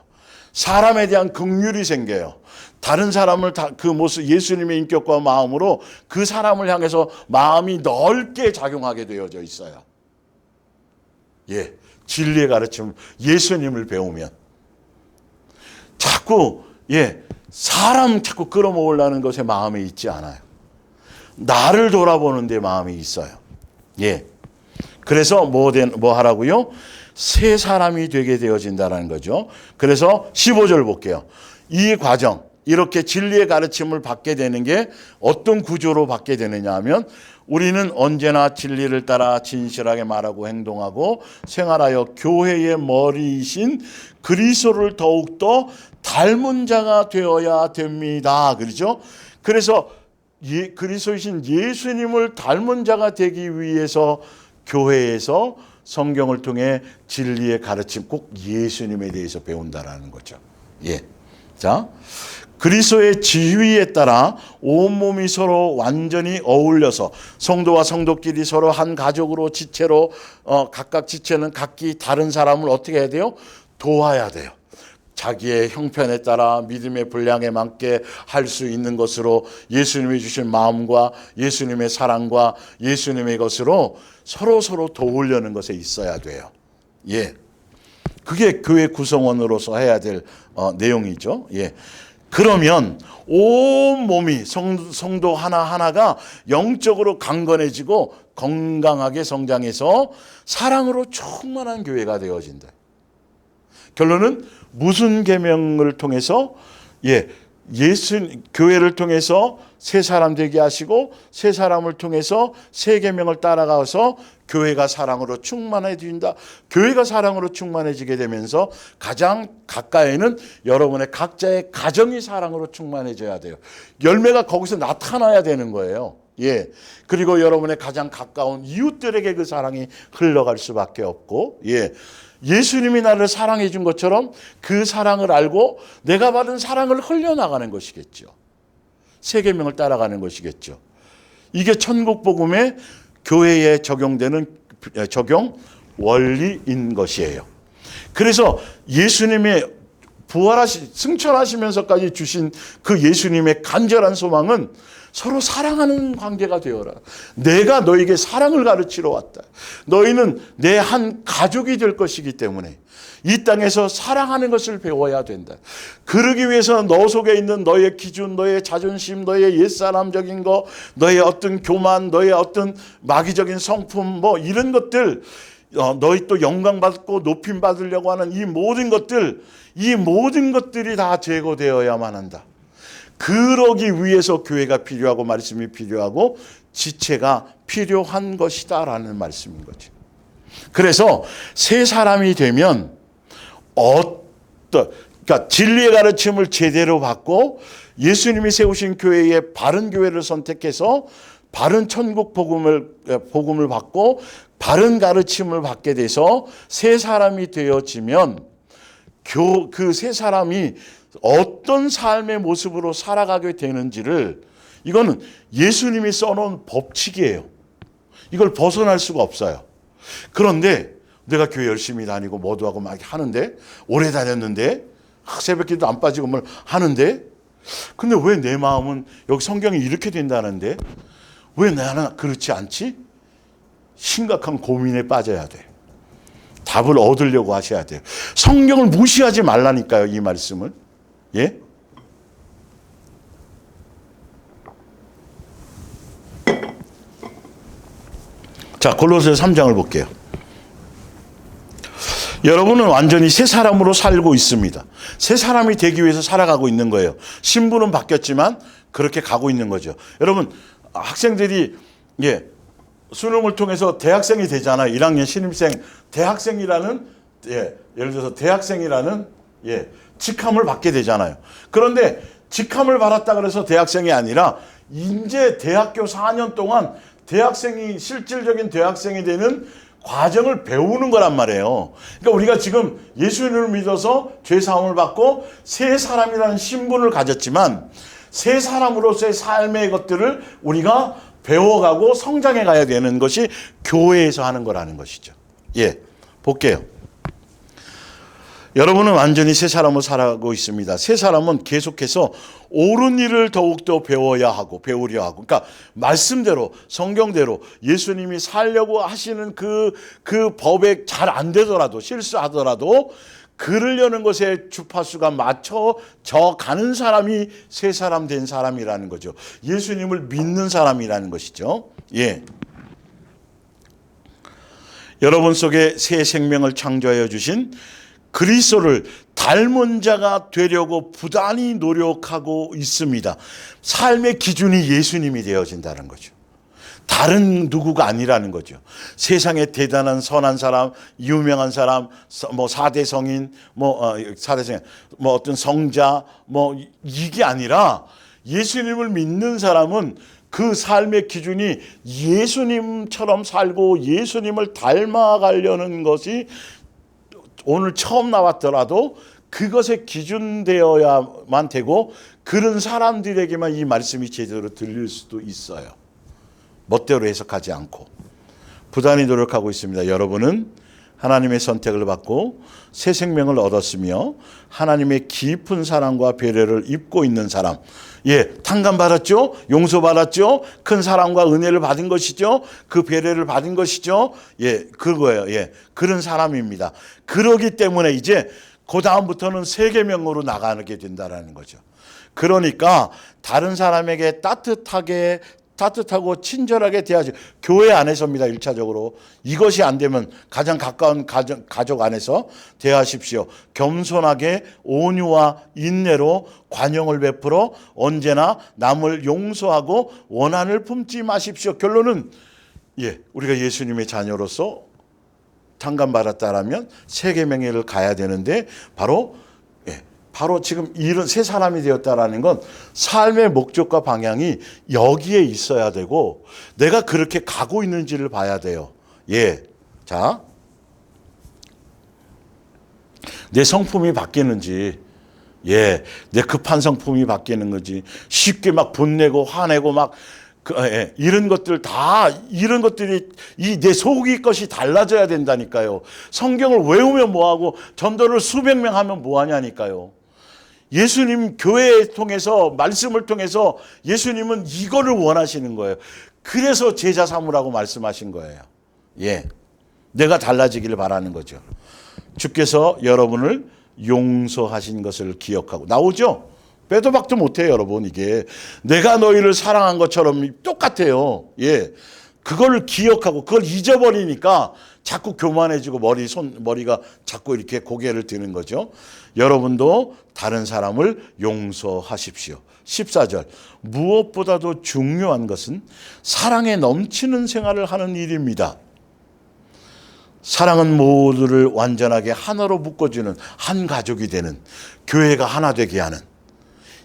[SPEAKER 1] 사람에 대한 긍휼이 생겨요. 다른 사람을 그 모습, 예수님의 인격과 마음으로 그 사람을 향해서 마음이 넓게 작용하게 되어져 있어요. 진리의 가르침, 예수님을 배우면 자꾸 사람 자꾸 끌어모으려는 것에 마음이 있지 않아요. 나를 돌아보는 데 마음이 있어요. 그래서 뭐 하라고요? 새 사람이 되게 되어진다는 거죠. 그래서 15절 볼게요. 이 과정, 이렇게 진리의 가르침을 받게 되는 게 어떤 구조로 받게 되느냐 하면, 우리는 언제나 진리를 따라 진실하게 말하고 행동하고 생활하여 교회의 머리이신 그리스도를 더욱더 닮은 자가 되어야 됩니다. 그렇죠? 그래서 그리스도이신 예수님을 닮은 자가 되기 위해서 교회에서 성경을 통해 진리의 가르침, 꼭 예수님에 대해서 배운다라는 거죠. 자, 그리스도의 지위에 따라 온몸이 서로 완전히 어울려서 성도와 성도끼리 서로 한 가족으로 지체로 각각 지체는 각기 다른 사람을 어떻게 해야 돼요? 도와야 돼요. 자기의 형편에 따라 믿음의 분량에 맞게 할 수 있는 것으로 예수님이 주신 마음과 예수님의 사랑과 예수님의 것으로 서로 도우려는 것에 있어야 돼요. 그게 교회 구성원으로서 해야 될 내용이죠. 그러면 온 몸이 성도 하나하나가 영적으로 강건해지고 건강하게 성장해서 사랑으로 충만한 교회가 되어진다. 결론은 무슨 계명을 통해서 교회를 통해서 새 사람 되게 하시고 새 사람을 통해서 새 계명을 따라가서 교회가 사랑으로 충만해진다. 교회가 사랑으로 충만해지게 되면서 가장 가까이는 여러분의 각자의 가정이 사랑으로 충만해져야 돼요. 열매가 거기서 나타나야 되는 거예요. 예. 그리고 여러분의 가장 가까운 이웃들에게 그 사랑이 흘러갈 수밖에 없고, 예. 예수님이 나를 사랑해 준 것처럼 그 사랑을 알고 내가 받은 사랑을 흘려나가는 것이겠죠. 세계명을 따라가는 것이겠죠. 이게 천국 복음의 교회에 적용되는 적용 원리인 것이에요. 그래서 예수님의 승천하시면서까지 주신 그 예수님의 간절한 소망은 서로 사랑하는 관계가 되어라. 내가 너에게 사랑을 가르치러 왔다. 너희는 내 한 가족이 될 것이기 때문에 이 땅에서 사랑하는 것을 배워야 된다. 그러기 위해서 너 속에 있는 너의 기준, 너의 자존심, 너의 옛사람적인 거, 너의 어떤 교만, 너의 어떤 마귀적인 성품, 뭐 이런 것들, 너희 또 영광받고 높임 받으려고 하는 이 모든 것들이 다 제거되어야만 한다. 그러기 위해서 교회가 필요하고 말씀이 필요하고 지체가 필요한 것이다라는 말씀인 거죠. 그래서 새 사람이 되면 그러니까 진리의 가르침을 제대로 받고 예수님이 세우신 교회의 바른 교회를 선택해서 바른 천국 복음을 받고 바른 가르침을 받게 돼서 새 사람이 되어지면 그 새 사람이 어떤 삶의 모습으로 살아가게 되는지를, 이거는 예수님이 써놓은 법칙이에요. 이걸 벗어날 수가 없어요. 그런데 내가 교회 열심히 다니고 뭐도 하고 막 하는데, 오래 다녔는데, 새벽기도 안 빠지고 뭘 하는데, 근데 왜 내 마음은 여기 성경이 이렇게 된다는데 왜 나는 그렇지 않지? 심각한 고민에 빠져야 돼. 답을 얻으려고 하셔야 돼요. 성경을 무시하지 말라니까요, 이 말씀을. 예? 자, 골로새서 3장을 볼게요. 여러분은 완전히 새 사람으로 살고 있습니다. 새 사람이 되기 위해서 살아가고 있는 거예요. 신분은 바뀌었지만 그렇게 가고 있는 거죠. 여러분, 학생들이 수능을 통해서 대학생이 되잖아요. 1학년 신입생, 대학생이라는, 예를 들어서 대학생이라는 직함을 받게 되잖아요. 그런데 직함을 받았다 그래서 대학생이 아니라 이제 대학교 4년 동안 실질적인 대학생이 되는 과정을 배우는 거란 말이에요. 그러니까 우리가 지금 예수님을 믿어서 죄 사함을 받고 새 사람이라는 신분을 가졌지만 새 사람으로서의 삶의 것들을 우리가 배워가고 성장해 가야 되는 것이 교회에서 하는 거라는 것이죠. 예, 볼게요. 여러분은 완전히 새 사람으로 살아가고 있습니다. 새 사람은 계속해서 옳은 일을 더욱더 배우려 하고. 그러니까 말씀대로, 성경대로 예수님이 살려고 하시는 그 법에 잘 안 되더라도, 실수하더라도 그러려는 것에 주파수가 맞춰져 가는 사람이 새 사람 된 사람이라는 거죠. 예수님을 믿는 사람이라는 것이죠. 예. 여러분 속에 새 생명을 창조하여 주신 그리스도를 닮은 자가 되려고 부단히 노력하고 있습니다. 삶의 기준이 예수님이 되어진다는 거죠. 다른 누구가 아니라는 거죠. 세상에 대단한 선한 사람, 유명한 사람, 뭐 4대 성인, 어떤 성자, 이게 아니라 예수님을 믿는 사람은 그 삶의 기준이 예수님처럼 살고 예수님을 닮아가려는 것이 오늘 처음 나왔더라도 그것에 기준되어야만 되고, 그런 사람들에게만 이 말씀이 제대로 들릴 수도 있어요. 멋대로 해석하지 않고. 부단히 노력하고 있습니다. 여러분은 하나님의 선택을 받고 새 생명을 얻었으며 하나님의 깊은 사랑과 배려를 입고 있는 사람. 탕감받았죠? 용서받았죠? 큰 사랑과 은혜를 받은 것이죠? 그 배려를 받은 것이죠? 그거예요. 그런 사람입니다. 그러기 때문에 이제 그 다음부터는 새 계명으로 나가게 된다는 거죠. 그러니까 다른 사람에게 따뜻하고 친절하게 대하지. 교회 안에서입니다. 1차적으로. 이것이 안 되면 가장 가까운 가족 안에서 대하십시오. 겸손하게 온유와 인내로 관용을 베풀어 언제나 남을 용서하고 원한을 품지 마십시오. 결론은 우리가 예수님의 자녀로서 탕감받았다라면 새 계명을 가야 되는데 바로 바로 지금 이런 새 사람이 되었다라는 건 삶의 목적과 방향이 여기에 있어야 되고 내가 그렇게 가고 있는지를 봐야 돼요. 예. 자. 내 성품이 바뀌는지, 예, 내 급한 성품이 바뀌는 거지. 쉽게 막 분내고 화내고 막 이런 것들 다 이런 것들이 이 내 속의 것이 달라져야 된다니까요. 성경을 외우면 뭐하고 전도를 수백 명 하면 뭐하냐니까요. 예수님 교회 통해서 말씀을 통해서 예수님은 이거를 원하시는 거예요. 그래서 제자 삼으라고 말씀하신 거예요. 예, 내가 달라지기를 바라는 거죠. 주께서 여러분을 용서하신 것을 기억하고 나오죠? 빼도 박도 못해요, 여러분. 이게 내가 너희를 사랑한 것처럼 똑같아요. 예, 그걸 기억하고 그걸 잊어버리니까 자꾸 교만해지고 머리가 자꾸 이렇게 고개를 드는 거죠. 여러분도 다른 사람을 용서하십시오. 14절, 무엇보다도 중요한 것은 사랑에 넘치는 생활을 하는 일입니다. 사랑은 모두를 완전하게 하나로 묶어주는 한 가족이 되는, 교회가 하나 되게 하는,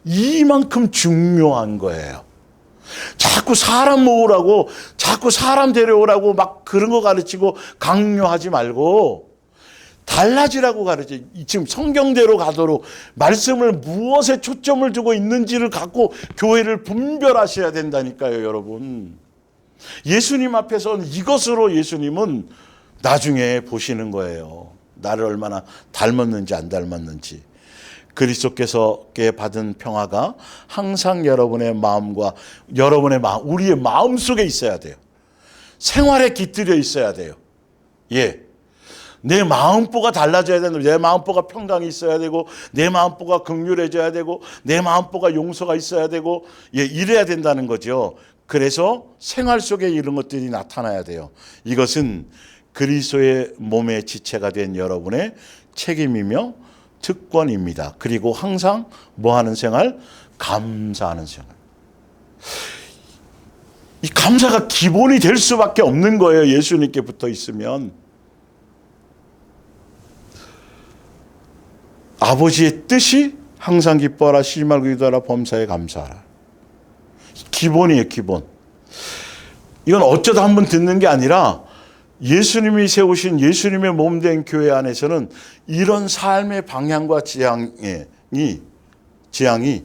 [SPEAKER 1] 이만큼 중요한 거예요. 자꾸 사람 모으라고, 자꾸 사람 데려오라고 막 그런 거 가르치고 강요하지 말고 달라지라고 가르쳐. 지금 성경대로 가도록 말씀을 무엇에 초점을 두고 있는지를 갖고 교회를 분별하셔야 된다니까요, 여러분. 예수님 앞에서는 이것으로 예수님은 나중에 보시는 거예요. 나를 얼마나 닮았는지 안 닮았는지. 그리스도께서께 받은 평화가 항상 여러분의 마음과 여러분의 마음, 우리의 마음 속에 있어야 돼요. 생활에 깃들여 있어야 돼요. 예. 내 마음보가 달라져야 되는, 내 마음보가 평강이 있어야 되고, 내 마음보가 긍휼해져야 되고, 내 마음보가 용서가 있어야 되고, 예, 이래야 된다는 거죠. 그래서 생활 속에 이런 것들이 나타나야 돼요. 이것은 그리스도의 몸의 지체가 된 여러분의 책임이며 특권입니다. 그리고 항상 뭐 하는 생활? 감사하는 생활. 이 감사가 기본이 될 수밖에 없는 거예요. 예수님께 붙어 있으면. 아버지의 뜻이 항상 기뻐하라, 쉬지 말고 기도하라, 범사에 감사하라. 기본이에요, 기본. 이건 어쩌다 한번 듣는 게 아니라 예수님이 세우신 예수님의 몸된 교회 안에서는 이런 삶의 방향과 지향이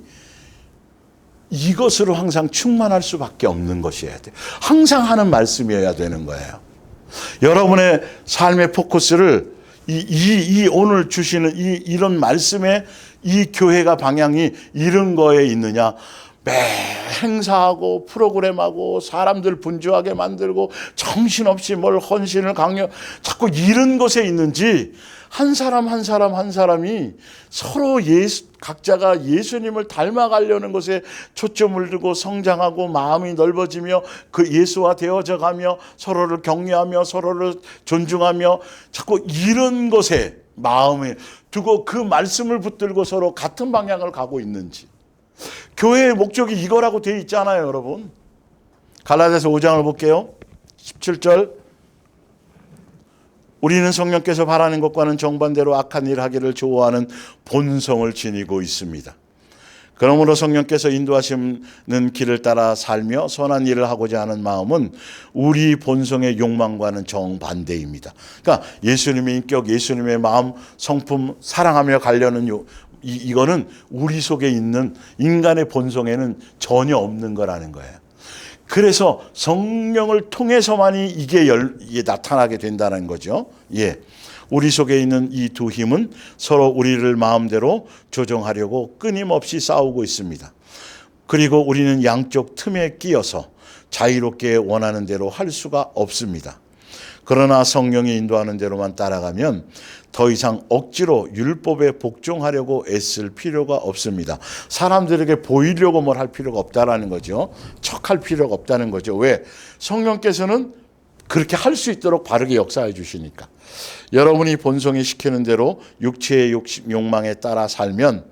[SPEAKER 1] 이것으로 항상 충만할 수밖에 없는 것이어야 돼요. 항상 하는 말씀이어야 되는 거예요. 여러분의 삶의 포커스를 이 오늘 주시는 이런 말씀에 이 교회가 방향이 이런 거에 있느냐? 매 행사하고 프로그램하고 사람들 분주하게 만들고 정신없이 뭘 헌신을 강요, 자꾸 이런 것에 있는지, 한 사람 한 사람이 서로 각자가 예수님을 닮아가려는 것에 초점을 두고 성장하고 마음이 넓어지며 그 예수와 되어져 가며 서로를 격려하며 서로를 존중하며 자꾸 이런 것에 마음을 두고 그 말씀을 붙들고 서로 같은 방향을 가고 있는지. 교회의 목적이 이거라고 되어 있잖아요, 여러분. 갈라디아서 5장을 볼게요. 17절. 우리는 성령께서 바라는 것과는 정반대로 악한 일 하기를 좋아하는 본성을 지니고 있습니다. 그러므로 성령께서 인도하시는 길을 따라 살며 선한 일을 하고자 하는 마음은 우리 본성의 욕망과는 정반대입니다. 그러니까 예수님의 인격, 예수님의 마음, 성품, 사랑하며 가려는 이거는 우리 속에 있는 인간의 본성에는 전혀 없는 거라는 거예요. 그래서 성령을 통해서만이 이게 나타나게 된다는 거죠. 예. 우리 속에 있는 이 두 힘은 서로 우리를 마음대로 조정하려고 끊임없이 싸우고 있습니다. 그리고 우리는 양쪽 틈에 끼어서 자유롭게 원하는 대로 할 수가 없습니다. 그러나 성령이 인도하는 대로만 따라가면 더 이상 억지로 율법에 복종하려고 애쓸 필요가 없습니다. 사람들에게 보이려고 뭘 할 필요가 없다라는 거죠. 척할 필요가 없다는 거죠. 왜? 성령께서는 그렇게 할 수 있도록 바르게 역사해 주시니까. 여러분이 본성이 시키는 대로 육체의 욕망에 따라 살면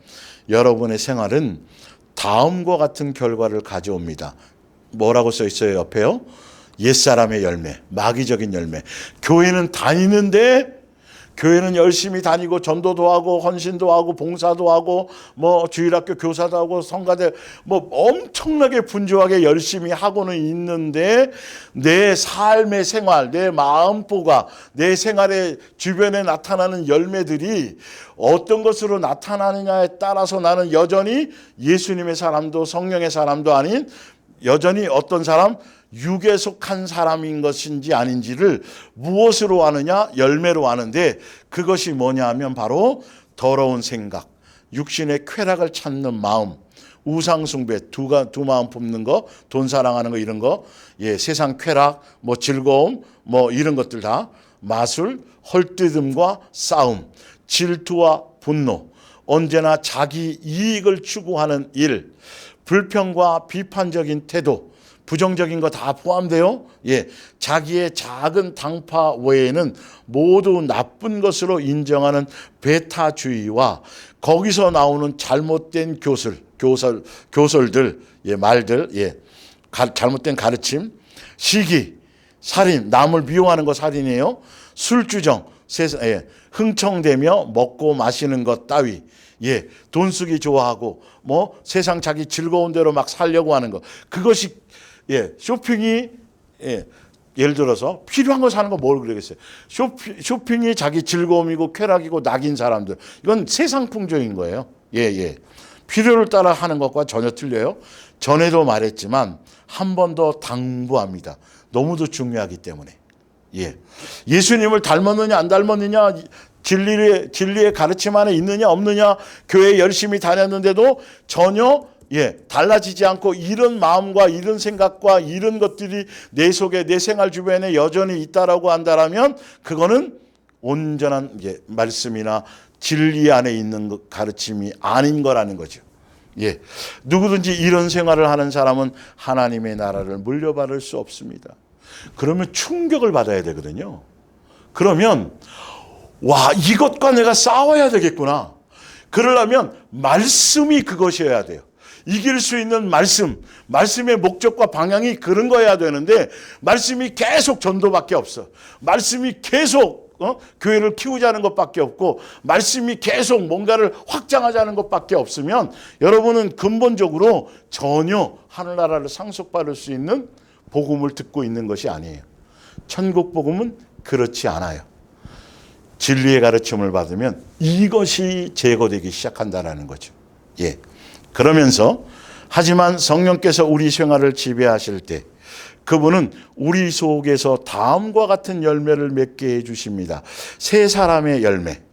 [SPEAKER 1] 여러분의 생활은 다음과 같은 결과를 가져옵니다. 뭐라고 써 있어요, 옆에요? 옛사람의 열매, 마귀적인 열매. 교회는 다니는데 교회는 열심히 다니고 전도도 하고 헌신도 하고 봉사도 하고 뭐 주일학교 교사도 하고 성가대 뭐 엄청나게 분주하게 열심히 하고는 있는데 내 삶의 생활, 내 마음보가 내 생활의 주변에 나타나는 열매들이 어떤 것으로 나타나느냐에 따라서 나는 여전히 예수님의 사람도 성령의 사람도 아닌 여전히 어떤 사람? 육에 속한 사람인 것인지 아닌지를 무엇으로 아느냐? 열매로 아는데 그것이 뭐냐 하면 바로 더러운 생각, 육신의 쾌락을 찾는 마음, 우상숭배, 두 마음 품는 거, 돈 사랑하는 거 이런 거, 예, 세상 쾌락, 뭐 즐거움, 뭐 이런 것들 다 마술, 헐뜯음과 싸움, 질투와 분노, 언제나 자기 이익을 추구하는 일, 불평과 비판적인 태도, 부정적인 거 다 포함돼요. 예, 자기의 작은 당파 외에는 모두 나쁜 것으로 인정하는 배타주의와 거기서 나오는 잘못된 교설들, 예, 말들, 예, 잘못된 가르침, 시기, 살인, 남을 미워하는 거 살인이에요. 술주정, 예, 흥청대며 먹고 마시는 것 따위, 예, 돈 쓰기 좋아하고 뭐 세상 자기 즐거운 대로 막 살려고 하는 거, 그것이 예, 쇼핑이 예, 예를 들어서 필요한 거 사는 거 뭘 그러겠어요. 쇼핑이 자기 즐거움이고 쾌락이고 낙인 사람들, 이건 세상 풍조인 거예요. 예, 예. 필요를 따라 하는 것과 전혀 틀려요. 전에도 말했지만 한 번 더 당부합니다. 너무도 중요하기 때문에. 예. 예수님을 닮았느냐 안 닮았느냐, 진리의 가르침 안에 있느냐 없느냐, 교회 열심히 다녔는데도 전혀 예, 달라지지 않고 이런 마음과 이런 생각과 이런 것들이 내 속에 내 생활 주변에 여전히 있다라고 한다라면 그거는 온전한 말씀이나 진리 안에 있는 가르침이 아닌 거라는 거죠. 예, 누구든지 이런 생활을 하는 사람은 하나님의 나라를 물려받을 수 없습니다. 그러면 충격을 받아야 되거든요. 그러면 와, 이것과 내가 싸워야 되겠구나. 그러려면 말씀이 그것이어야 돼요. 이길 수 있는 말씀의 목적과 방향이 그런 거여야 되는데 말씀이 계속 전도밖에 없어. 말씀이 계속 교회를 키우자는 것밖에 없고 말씀이 계속 뭔가를 확장하자는 것밖에 없으면 여러분은 근본적으로 전혀 하늘나라를 상속받을 수 있는 복음을 듣고 있는 것이 아니에요. 천국 복음은 그렇지 않아요. 진리의 가르침을 받으면 이것이 제거되기 시작한다는 거죠. 예. 그러면서 하지만 성령께서 우리 생활을 지배하실 때 그분은 우리 속에서 다음과 같은 열매를 맺게 해주십니다. 세 사람의 열매,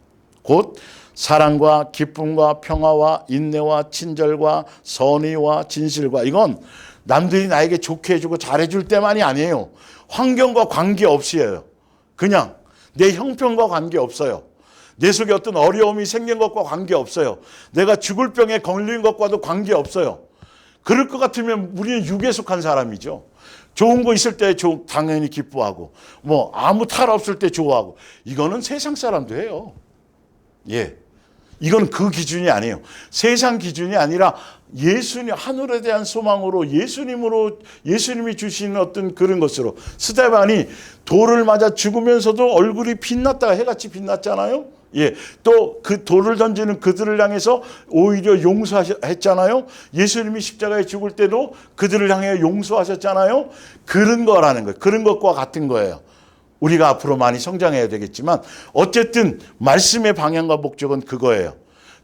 [SPEAKER 1] 곧 사랑과 기쁨과 평화와 인내와 친절과 선의와 진실과, 이건 남들이 나에게 좋게 해주고 잘해줄 때만이 아니에요. 환경과 관계없이에요. 그냥 내 형편과 관계없어요. 내 속에 어떤 어려움이 생긴 것과 관계없어요. 내가 죽을 병에 걸린 것과도 관계없어요. 그럴 것 같으면 우리는 육에 속한 사람이죠. 좋은 거 있을 때 당연히 기뻐하고 뭐 아무 탈 없을 때 좋아하고, 이거는 세상 사람도 해요. 예, 이건 그 기준이 아니에요. 세상 기준이 아니라 예수님, 하늘에 대한 소망으로 예수님이 주시는 어떤 그런 것으로. 스데반이 돌을 맞아 죽으면서도 얼굴이 빛났다가 해같이 빛났잖아요. 예, 또 그 돌을 던지는 그들을 향해서 오히려 용서했잖아요. 예수님이 십자가에 죽을 때도 그들을 향해 용서하셨잖아요. 그런 거라는 거예요. 그런 것과 같은 거예요. 우리가 앞으로 많이 성장해야 되겠지만 어쨌든 말씀의 방향과 목적은 그거예요.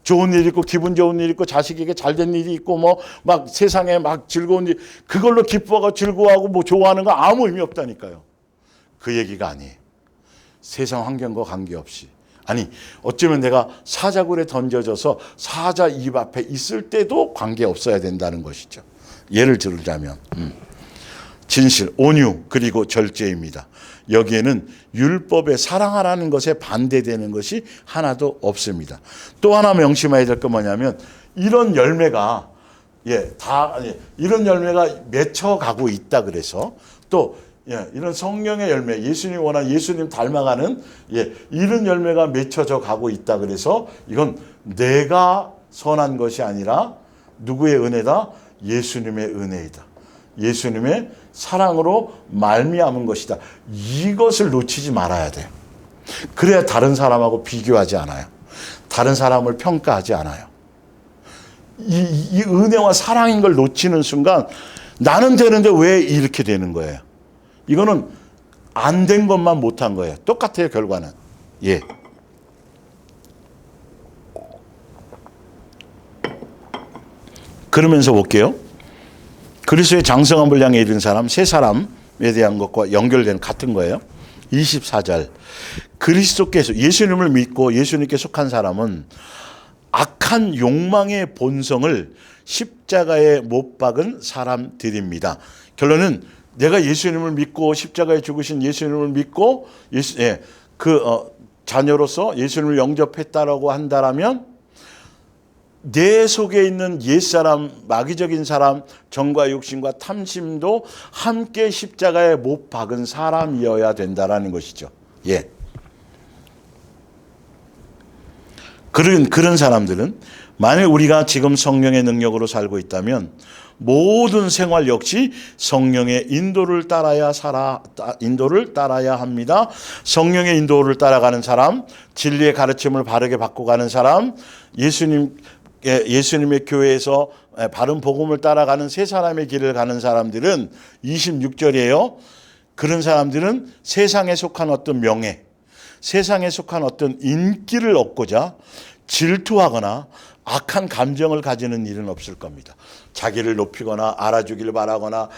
[SPEAKER 1] 좋은 일 있고 기분 좋은 일 있고 자식에게 잘된 일이 있고 뭐 막 세상에 막 즐거운 일, 그걸로 기뻐하고 즐거워하고 뭐 좋아하는 거 아무 의미 없다니까요. 그 얘기가 아니에요. 세상 환경과 관계없이. 아니, 어쩌면 내가 사자굴에 던져져서 사자 입 앞에 있을 때도 관계없어야 된다는 것이죠. 예를 들자면 진실, 온유, 그리고 절제입니다. 여기에는 율법에 사랑하라는 것에 반대되는 것이 하나도 없습니다. 또 하나 명심해야 될 건 뭐냐면 이런 열매가 이런 열매가 맺혀가고 있다. 그래서 또 이런 성령의 열매, 예수님 원하는, 예수님 닮아가는 이런 열매가 맺혀져 가고 있다. 그래서 이건 내가 선한 것이 아니라 누구의 은혜다? 예수님의 은혜이다. 예수님의 사랑으로 말미암은 것이다. 이것을 놓치지 말아야 돼요. 그래야 다른 사람하고 비교하지 않아요. 다른 사람을 평가하지 않아요. 이 은혜와 사랑인 걸 놓치는 순간 나는 되는데 왜 이렇게 되는 거예요? 이거는 안 된 것만 못한 거예요. 똑같아요, 결과는. 예. 그러면서 볼게요. 그리스도의 장성함을 향해 이른 사람, 세 사람에 대한 것과 연결된 같은 거예요. 24절. 그리스도께서 예수님을 믿고 예수님께 속한 사람은 악한 욕망의 본성을 십자가에 못 박은 사람들입니다. 결론은 내가 예수님을 믿고 십자가에 죽으신 예수님을 믿고 자녀로서 예수님을 영접했다라고 한다라면 내 속에 있는 옛사람, 마귀적인 사람, 정과 욕심과 탐심도 함께 십자가에 못 박은 사람이어야 된다라는 것이죠. 예. 그런 사람들은 만약 우리가 지금 성령의 능력으로 살고 있다면 모든 생활 역시 성령의 인도를 따라야 합니다. 성령의 인도를 따라가는 사람, 진리의 가르침을 바르게 받고 가는 사람, 예수님의 교회에서 바른 복음을 따라가는 세 사람의 길을 가는 사람들은 26절이에요. 그런 사람들은 세상에 속한 어떤 명예, 세상에 속한 어떤 인기를 얻고자 질투하거나 악한 감정을 가지는 일은 없을 겁니다. 자기를 높이거나 알아주기를 바라거나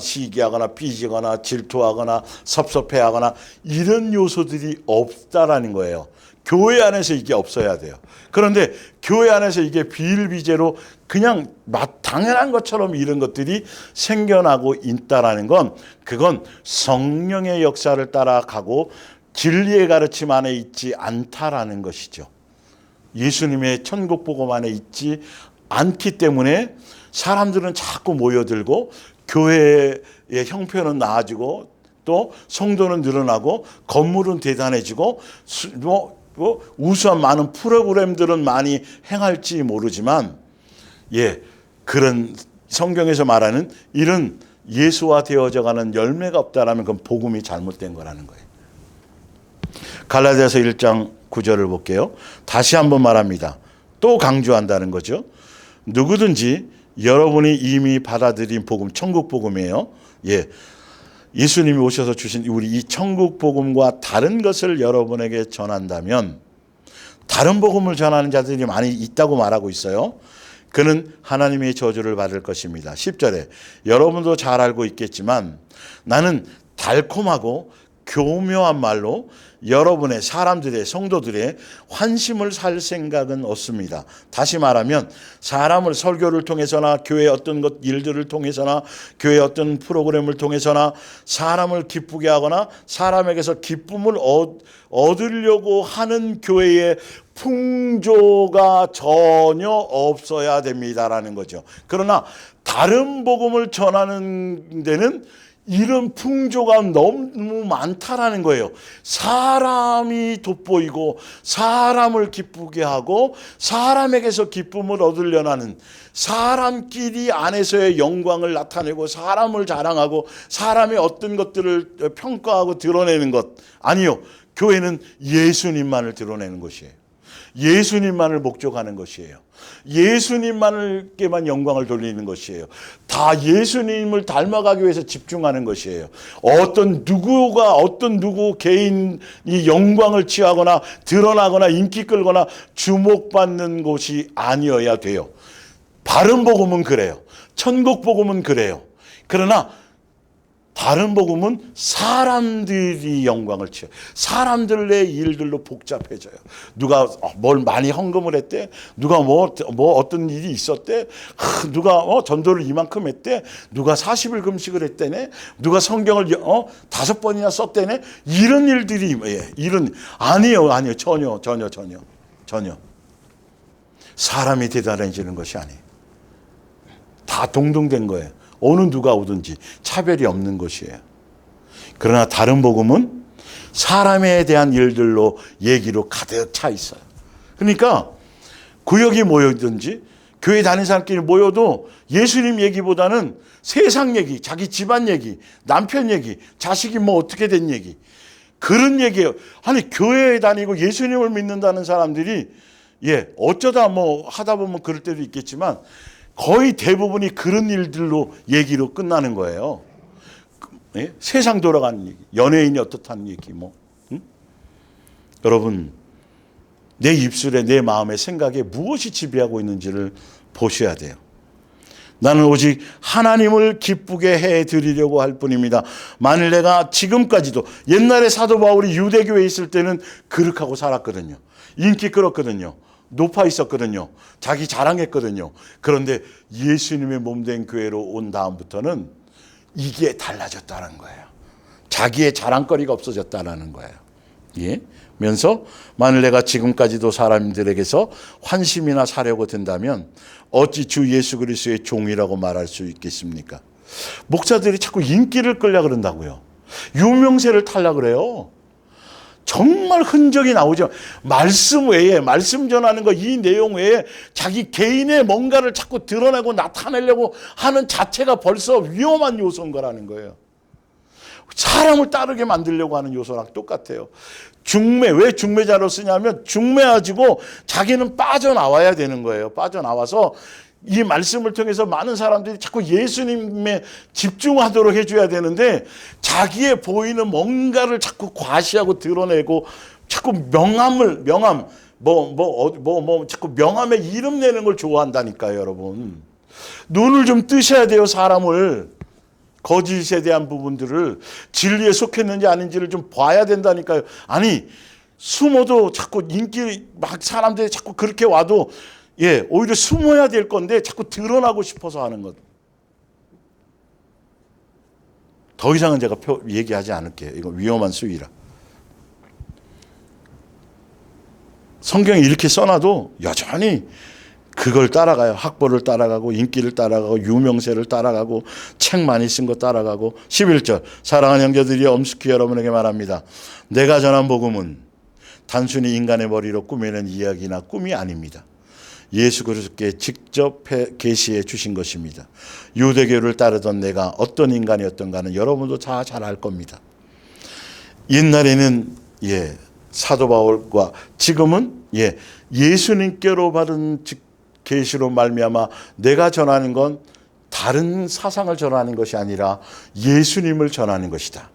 [SPEAKER 1] 시기하거나 삐지거나 질투하거나 섭섭해하거나 이런 요소들이 없다라는 거예요. 교회 안에서 이게 없어야 돼요. 그런데 교회 안에서 이게 비일비재로 그냥 당연한 것처럼 이런 것들이 생겨나고 있다라는 건 그건 성령의 역사를 따라가고 진리의 가르침 안에 있지 않다라는 것이죠. 예수님의 천국 복음 안에 있지 않기 때문에 사람들은 자꾸 모여들고 교회의 형편은 나아지고 또 성도는 늘어나고 건물은 대단해지고 우수한 많은 프로그램들은 많이 행할지 모르지만 그런 성경에서 말하는 이런 예수화 되어져가는 열매가 없다라면 그건 복음이 잘못된 거라는 거예요. 갈라디아서 1장 9절을 볼게요. 다시 한번 말합니다. 또 강조한다는 거죠. 누구든지 여러분이 이미 받아들인 복음, 천국 복음이에요. 예수님이 오셔서 주신 우리 이 천국 복음과 다른 것을 여러분에게 전한다면 다른 복음을 전하는 자들이 많이 있다고 말하고 있어요. 그는 하나님의 저주를 받을 것입니다. 10절에 여러분도 잘 알고 있겠지만 나는 달콤하고 교묘한 말로 여러분의 사람들의 성도들의 환심을 살 생각은 없습니다. 다시 말하면 사람을 설교를 통해서나 교회 어떤 일들을 통해서나 교회 어떤 프로그램을 통해서나 사람을 기쁘게 하거나 사람에게서 기쁨을 얻으려고 하는 교회의 풍조가 전혀 없어야 됩니다라는 거죠. 그러나 다른 복음을 전하는 데는 이런 풍조가 너무 많다라는 거예요. 사람이 돋보이고 사람을 기쁘게 하고 사람에게서 기쁨을 얻으려는 하는 사람끼리 안에서의 영광을 나타내고 사람을 자랑하고 사람의 어떤 것들을 평가하고 드러내는 것 아니요. 교회는 예수님만을 드러내는 것이에요. 예수님만을 목적하는 것이에요. 예수님만을께만 영광을 돌리는 것이에요. 다 예수님을 닮아가기 위해서 집중하는 것이에요. 어떤 누구 개인이 영광을 취하거나 드러나거나 인기 끌거나 주목받는 곳이 아니어야 돼요. 바른 복음은 그래요. 천국 복음은 그래요. 그러나 다른 복음은 사람들이 영광을 취해요. 사람들의 일들로 복잡해져요. 누가 뭘 많이 헌금을 했대. 누가 뭐 어떤 일이 있었대. 누가 전도를 이만큼 했대. 누가 40일 금식을 했대네. 누가 성경을 5번이나 썼대네. 이런 일들이 아니에요. 전혀. 사람이 대단해지는 것이 아니에요. 다 동등된 거예요. 어느 누가 오든지 차별이 없는 것이에요. 그러나 다른 복음은 사람에 대한 일들로 얘기로 가득 차 있어요. 그러니까 구역이 모여든지 교회 다니는 사람끼리 모여도 예수님 얘기보다는 세상 얘기, 자기 집안 얘기, 남편 얘기, 자식이 뭐 어떻게 된 얘기 그런 얘기예요. 아니 교회에 다니고 예수님을 믿는다는 사람들이 어쩌다 뭐 하다 보면 그럴 때도 있겠지만 거의 대부분이 그런 일들로 얘기로 끝나는 거예요. 세상 돌아가는 얘기, 연예인이 어떻다는 얘기 뭐. 응? 여러분 내 입술에 내 마음의 생각에 무엇이 지배하고 있는지를 보셔야 돼요. 나는 오직 하나님을 기쁘게 해드리려고 할 뿐입니다. 만일 내가 지금까지도 옛날에 사도 바울이 유대교에 있을 때는 그렇게 살았거든요. 인기 끌었거든요. 높아 있었거든요. 자기 자랑했거든요. 그런데 예수님의 몸된 교회로 온 다음부터는 이게 달라졌다는 거예요. 자기의 자랑거리가 없어졌다는 거예요. 면서 만일 내가 지금까지도 사람들에게서 환심이나 사려고 든다면 어찌 주 예수 그리스도의 종이라고 말할 수 있겠습니까? 목사들이 자꾸 인기를 끌려 그런다고요. 유명세를 타려 그래요. 정말 흔적이 나오죠. 말씀 외에, 말씀 전하는 거 이 내용 외에 자기 개인의 뭔가를 자꾸 드러내고 나타내려고 하는 자체가 벌써 위험한 요소인 거라는 거예요. 사람을 따르게 만들려고 하는 요소랑 똑같아요. 중매, 왜 중매자로 쓰냐면 중매가지고 자기는 빠져나와야 되는 거예요. 빠져나와서 이 말씀을 통해서 많은 사람들이 자꾸 예수님에 집중하도록 해줘야 되는데 자기의 보이는 뭔가를 자꾸 과시하고 드러내고 자꾸 자꾸 명함에 이름 내는 걸 좋아한다니까요, 여러분. 눈을 좀 뜨셔야 돼요, 사람을. 거짓에 대한 부분들을 진리에 속했는지 아닌지를 좀 봐야 된다니까요. 아니 숨어도 자꾸 인기 막 사람들이 자꾸 그렇게 와도 오히려 숨어야 될 건데 자꾸 드러나고 싶어서 하는 것. 더 이상은 제가 얘기하지 않을게요. 이거 위험한 수위라. 성경에 이렇게 써놔도 여전히 그걸 따라가요. 학벌을 따라가고 인기를 따라가고 유명세를 따라가고 책 많이 쓴 거 따라가고 11절 사랑하는 형제들이 엄숙히 여러분에게 말합니다. 내가 전한 복음은 단순히 인간의 머리로 꾸며낸 이야기나 꿈이 아닙니다. 예수 그리스도께 직접 계시해 주신 것입니다. 유대교를 따르던 내가 어떤 인간이었던가는 여러분도 다 잘 알 겁니다. 옛날에는 사도 바울과 지금은 예수님께로 받은 계시로 말미암아 내가 전하는 건 다른 사상을 전하는 것이 아니라 예수님을 전하는 것이다.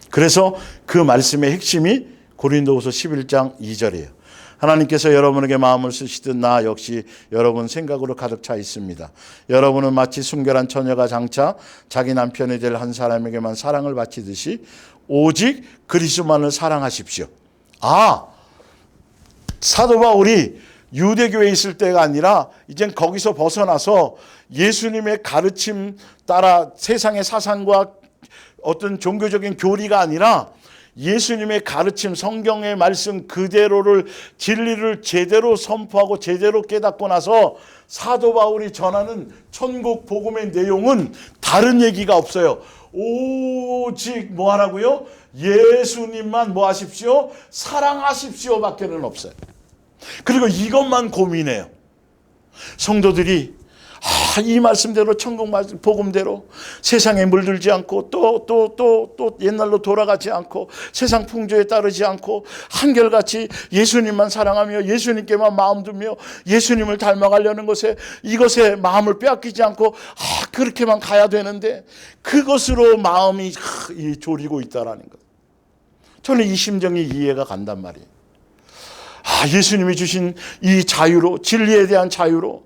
[SPEAKER 1] 그래서 그 말씀의 핵심이 고린도후서 11장 2절이에요. 하나님께서 여러분에게 마음을 쓰시듯 나 역시 여러분 생각으로 가득 차 있습니다. 여러분은 마치 순결한 처녀가 장차 자기 남편이 될 한 사람에게만 사랑을 바치듯이 오직 그리스도만을 사랑하십시오. 사도 바울이 유대교에 있을 때가 아니라 이젠 거기서 벗어나서 예수님의 가르침 따라 세상의 사상과 어떤 종교적인 교리가 아니라 예수님의 가르침 성경의 말씀 그대로를 진리를 제대로 선포하고 제대로 깨닫고 나서 사도 바울이 전하는 천국 복음의 내용은 다른 얘기가 없어요. 오직 뭐 하라고요? 예수님만 뭐 하십시오? 사랑하십시오 밖에는 없어요. 그리고 이것만 고민해요. 성도들이 이 말씀대로 천국 말씀 복음대로 세상에 물들지 않고 또 옛날로 돌아가지 않고 세상 풍조에 따르지 않고 한결같이 예수님만 사랑하며 예수님께만 마음 두며 예수님을 닮아가려는 이것에 마음을 빼앗기지 않고 그렇게만 가야 되는데 그것으로 마음이 졸이고 있다라는 것. 저는 이 심정이 이해가 간단 말이에요. 예수님이 주신 이 자유로 진리에 대한 자유로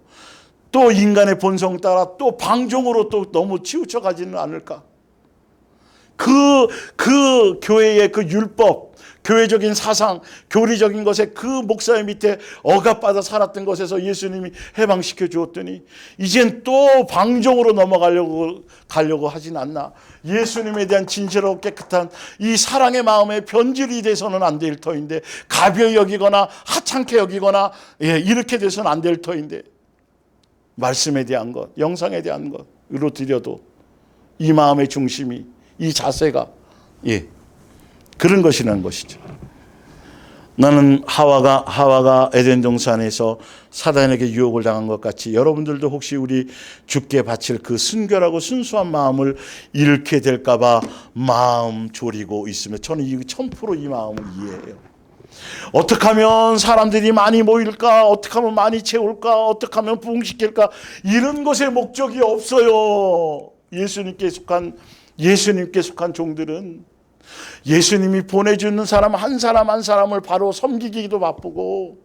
[SPEAKER 1] 또 인간의 본성 따라 또 방종으로 또 너무 치우쳐 가지는 않을까? 그 교회의 그 율법, 교회적인 사상, 교리적인 것에 그 목사의 밑에 억압받아 살았던 것에서 예수님이 해방시켜 주었더니 이젠 또 방종으로 가려고 하진 않나? 예수님에 대한 진실하고 깨끗한 이 사랑의 마음에 변질이 돼서는 안 될 터인데 가벼이 여기거나 하찮게 여기거나 이렇게 돼서는 안 될 터인데 말씀에 대한 것, 영상에 대한 것으로 드려도 이 마음의 중심이 이 자세가 그런 것이라는 것이죠. 나는 하와가 에덴 동산에서 사단에게 유혹을 당한 것 같이 여러분들도 혹시 우리 주께 바칠 그 순결하고 순수한 마음을 잃게 될까 봐 마음 졸이고 있으면 저는 1000% 이 마음을 이해해요. 어떻게 하면 사람들이 많이 모일까? 어떻게 하면 많이 채울까? 어떻게 하면 부흥시킬까? 이런 것에 목적이 없어요. 예수님께 속한 종들은 예수님이 보내주는 사람 한 사람을 바로 섬기기도 바쁘고,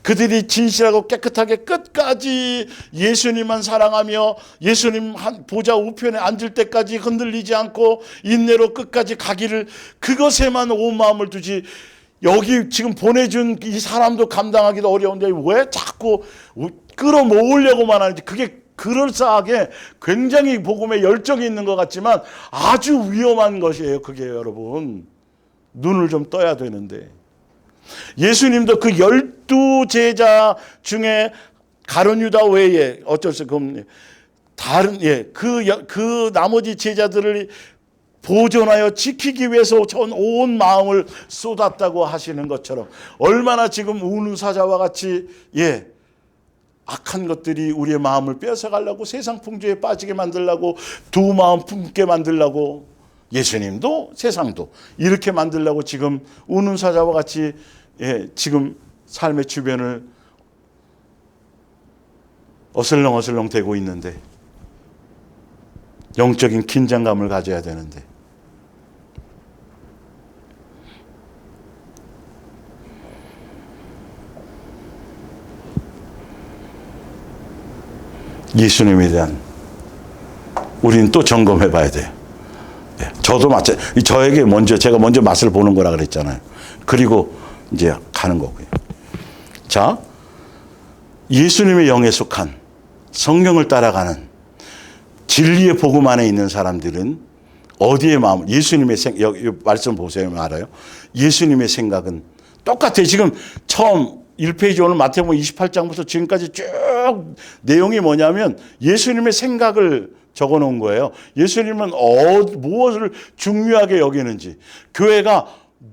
[SPEAKER 1] 그들이 진실하고 깨끗하게 끝까지 예수님만 사랑하며 예수님 보좌 우편에 앉을 때까지 흔들리지 않고 인내로 끝까지 가기를, 그것에만 온 마음을 두지, 여기 지금 보내준 이 사람도 감당하기도 어려운데 왜 자꾸 끌어모으려고만 하는지, 그게 그럴싸하게 굉장히 복음에 열정이 있는 것 같지만 아주 위험한 것이에요. 그게 여러분, 눈을 좀 떠야 되는데, 예수님도 그 12제자 중에 가룟 유다 외에 어쩔 수 없는 다른 그 나머지 제자들을 보존하여 지키기 위해서 전 온 마음을 쏟았다고 하시는 것처럼, 얼마나 지금 운우사자와 같이 악한 것들이 우리의 마음을 뺏어가려고, 세상 풍조에 빠지게 만들려고, 두 마음 품게 만들려고, 예수님도 세상도 이렇게 만들려고 지금 우는 사자와 같이 지금 삶의 주변을 어슬렁어슬렁 대고 있는데, 영적인 긴장감을 가져야 되는데, 예수님에 대한 우리는 또 점검해 봐야 돼요. 저도 제가 먼저 맛을 보는 거라 그랬잖아요. 그리고 이제 가는 거고요. 자, 예수님의 영에 속한 성령을 따라가는 진리의 복음 안에 있는 사람들은 어디에 마음, 예수님의 말씀 보세요. 알아요? 예수님의 생각은 똑같아요. 지금 처음 1페이지 오늘 마태복음 28장부터 지금까지 쭉 내용이 뭐냐면 예수님의 생각을 적어 놓은 거예요. 예수님은 무엇을 중요하게 여기는지, 교회가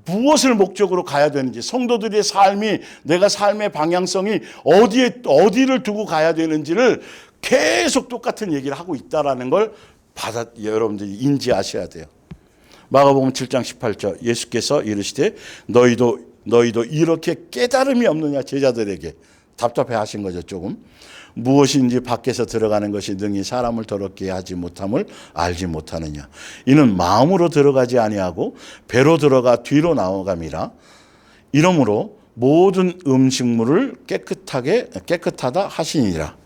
[SPEAKER 1] 무엇을 목적으로 가야 되는지, 성도들의 삶이, 내가 삶의 방향성이 어디를 두고 가야 되는지를 계속 똑같은 얘기를 하고 있다라는 걸 여러분들이 인지하셔야 돼요. 마가복음 7장 18절 예수께서 이르시되 너희도 이렇게 깨달음이 없느냐. 제자들에게 답답해 하신 거죠. 조금 무엇인지 밖에서 들어가는 것이 능히 사람을 더럽게 하지 못함을 알지 못하느냐. 이는 마음으로 들어가지 아니하고 배로 들어가 뒤로 나오감이라. 이러므로 모든 음식물을 깨끗하다 하시니라.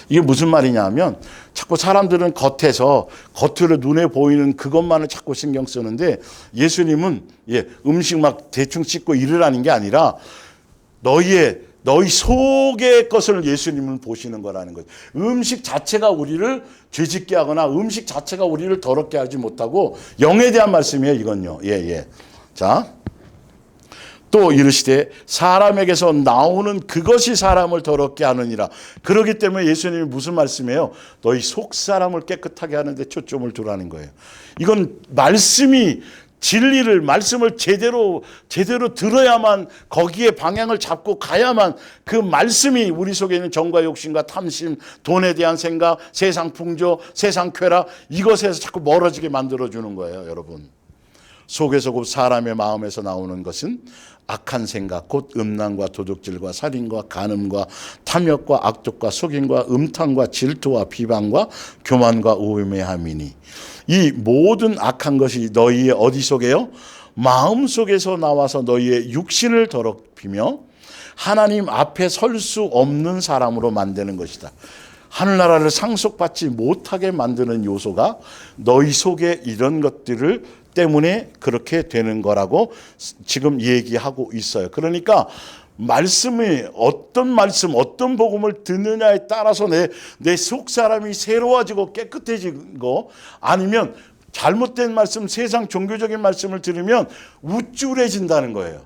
[SPEAKER 1] 이게 무슨 말이냐 하면, 자꾸 사람들은 겉으로 눈에 보이는 그것만을 자꾸 신경 쓰는데, 예수님은 음식 막 대충 씻고 이르라는 게 아니라 너희 속의 것을 예수님은 보시는 거라는 거죠. 음식 자체가 우리를 죄짓게 하거나 음식 자체가 우리를 더럽게 하지 못하고, 영에 대한 말씀이에요. 이건요. 자, 또 이르시되 사람에게서 나오는 그것이 사람을 더럽게 하느니라. 그렇기 때문에 예수님이 무슨 말씀이에요? 너희 속 사람을 깨끗하게 하는데 초점을 두라는 거예요. 이건 말씀을 제대로 들어야만, 거기에 방향을 잡고 가야만 그 말씀이 우리 속에 있는 정과 욕심과 탐심, 돈에 대한 생각, 세상 풍조, 세상 쾌락, 이것에서 자꾸 멀어지게 만들어주는 거예요. 여러분, 속에서 곧 사람의 마음에서 나오는 것은 악한 생각, 곧 음란과 도둑질과 살인과 간음과 탐욕과 악독과 속임과 음탕과 질투와 비방과 교만과 우매함이니, 이 모든 악한 것이 너희의 어디 속에요? 마음 속에서 나와서 너희의 육신을 더럽히며 하나님 앞에 설 수 없는 사람으로 만드는 것이다. 하늘나라를 상속받지 못하게 만드는 요소가 너희 속에 이런 것들을 때문에 그렇게 되는 거라고 지금 얘기하고 있어요. 그러니까 말씀이 어떤 복음을 듣느냐에 따라서 내 속 사람이 새로워지고 깨끗해진 거, 아니면 잘못된 말씀, 세상 종교적인 말씀을 들으면 우쭐해진다는 거예요.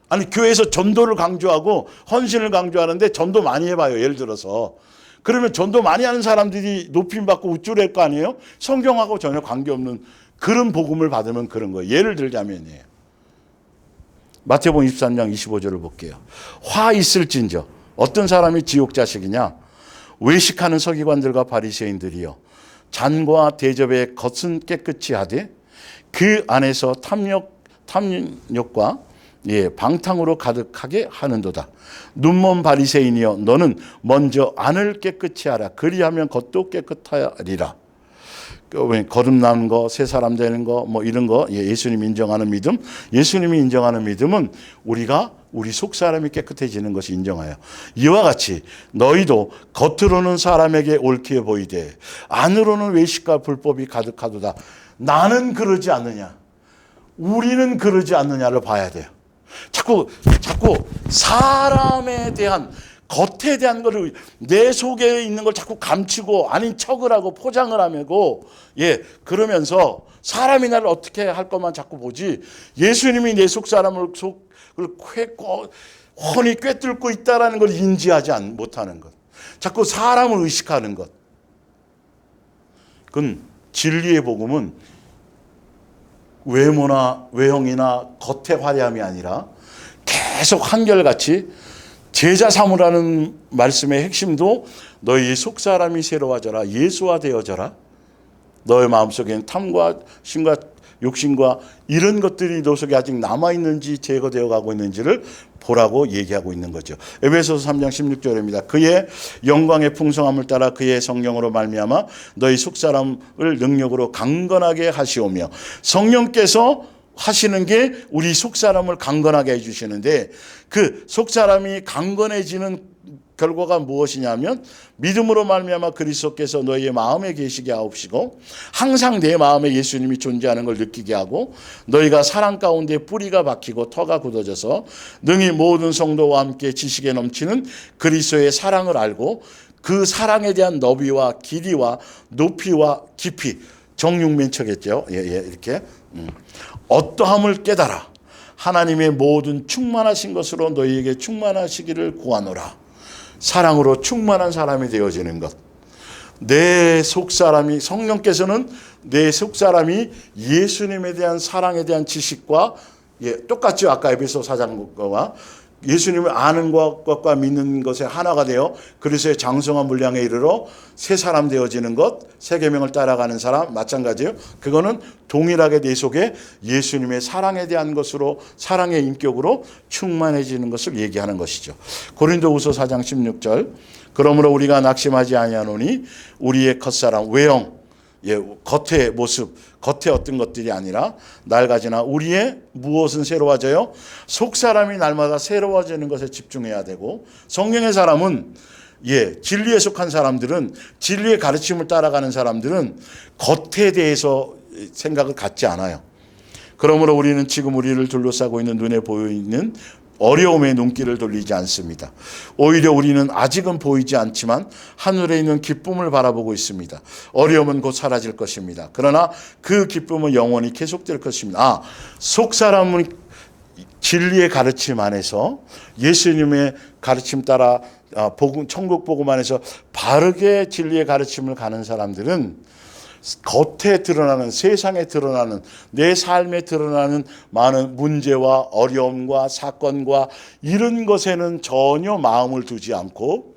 [SPEAKER 1] 아니, 교회에서 전도를 강조하고 헌신을 강조하는데 전도 많이 해봐요. 예를 들어서. 그러면 전도 많이 하는 사람들이 높임받고 우쭐할 거 아니에요? 성경하고 전혀 관계없는 그런 복음을 받으면 그런 거예요. 예를 들자면요, 마태복음 23장 25절을 볼게요. 화 있을진저 어떤 사람이 지옥 자식이냐? 외식하는 서기관들과 바리새인들이여 잔과 대접의 겉은 깨끗이 하되 그 안에서 탐욕과 방탕으로 가득하게 하는도다. 눈먼 바리새인이여 너는 먼저 안을 깨끗이 하라. 그리하면 겉도 깨끗하리라. 거듭나는 거, 새 사람 되는 거, 뭐 이런 거, 예수님 인정하는 믿음, 예수님이 인정하는 믿음은 우리 속 사람이 깨끗해지는 것이 인정하여 이와 같이 너희도 겉으로는 사람에게 옳게 보이되 안으로는 외식과 불법이 가득하도다. 나는 그러지 않느냐, 우리는 그러지 않느냐를 봐야 돼요. 자꾸 사람에 대한 겉에 대한 거를 내 속에 있는 걸 자꾸 감추고 아닌 척을 하고 포장을 하고 그러면서 사람이 나를 어떻게 할 것만 자꾸 보지 예수님이 내 속 사람을 훤히 꿰뚫고 있다라는 걸 인지하지 못하는 것. 자꾸 사람을 의식하는 것. 그건 진리의 복음은 외모나 외형이나 겉의 화려함이 아니라 계속 한결같이 제자 삼으라는 말씀의 핵심도 너희 속사람이 새로워져라. 예수화되어져라. 너의 마음속에는 탐과 신과 욕심과 이런 것들이 너 속에 아직 남아있는지 제거되어 가고 있는지를 보라고 얘기하고 있는 거죠. 에베소서 3장 16절입니다. 그의 영광의 풍성함을 따라 그의 성령으로 말미암아 너희 속사람을 능력으로 강건하게 하시오며 성령께서 하시는 게 우리 속사람을 강건하게 해주시는데 그 속사람이 강건해지는 결과가 무엇이냐면 믿음으로 말미암아 그리스도께서 너희의 마음에 계시게 하옵시고 항상 내 마음에 예수님이 존재하는 걸 느끼게 하고 너희가 사랑 가운데 뿌리가 박히고 터가 굳어져서 능히 모든 성도와 함께 지식에 넘치는 그리스도의 사랑을 알고 그 사랑에 대한 너비와 길이와 높이와 깊이 정육면체겠죠. 이렇게 어떠함을 깨달아 하나님의 모든 충만하신 것으로 너희에게 충만하시기를 구하노라. 사랑으로 충만한 사람이 되어지는 것. 내 속사람이 성령께서는 내 속사람이 예수님에 대한 사랑에 대한 지식과 똑같죠. 아까 에베소 4장과 예수님을 아는 것과 믿는 것에 하나가 되어 그리스도의 장성한 분량에 이르러 새 사람 되어지는 것, 새 계명을 따라가는 사람 마찬가지예요. 그거는 동일하게 내 속에 예수님의 사랑에 대한 것으로 사랑의 인격으로 충만해지는 것을 얘기하는 것이죠. 고린도후서 4장 16절 그러므로 우리가 낙심하지 아니하노니 우리의 겉사람 외형 겉의 모습, 겉의 어떤 것들이 아니라 낡아지나 우리의 무엇은 새로워져요? 속사람이 날마다 새로워지는 것에 집중해야 되고 성령의 사람은 진리에 속한 사람들은 진리의 가르침을 따라가는 사람들은 겉에 대해서 생각을 갖지 않아요. 그러므로 우리는 지금 우리를 둘러싸고 있는 눈에 보이는 어려움에 눈길을 돌리지 않습니다. 오히려 우리는 아직은 보이지 않지만 하늘에 있는 기쁨을 바라보고 있습니다. 어려움은 곧 사라질 것입니다. 그러나 그 기쁨은 영원히 계속될 것입니다. 속 사람은 진리의 가르침 안에서 예수님의 가르침 따라 천국 복음 안에서 바르게 진리의 가르침을 가는 사람들은 겉에 드러나는 세상에 드러나는 내 삶에 드러나는 많은 문제와 어려움과 사건과 이런 것에는 전혀 마음을 두지 않고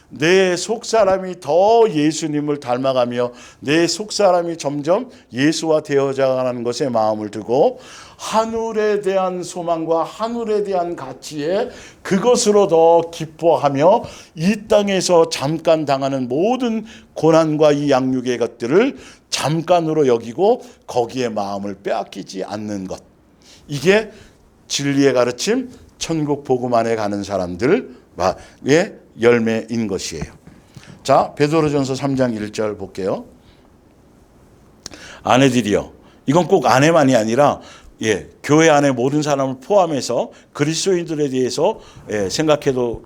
[SPEAKER 1] 내 속사람이 더 예수님을 닮아가며 내 속사람이 점점 예수와 되어가는 것에 마음을 두고 하늘에 대한 소망과 하늘에 대한 가치에 그것으로 더 기뻐하며 이 땅에서 잠깐 당하는 모든 고난과 이 양육의 것들을 잠깐으로 여기고 거기에 마음을 빼앗기지 않는 것. 이게 진리의 가르침, 천국 복음 안에 가는 사람들의 열매인 것이에요. 자, 베드로전서 3장 1절 볼게요. 아내들이여, 이건 꼭 아내만이 아니라 교회 안에 모든 사람을 포함해서 그리스도인들에 대해서 생각해도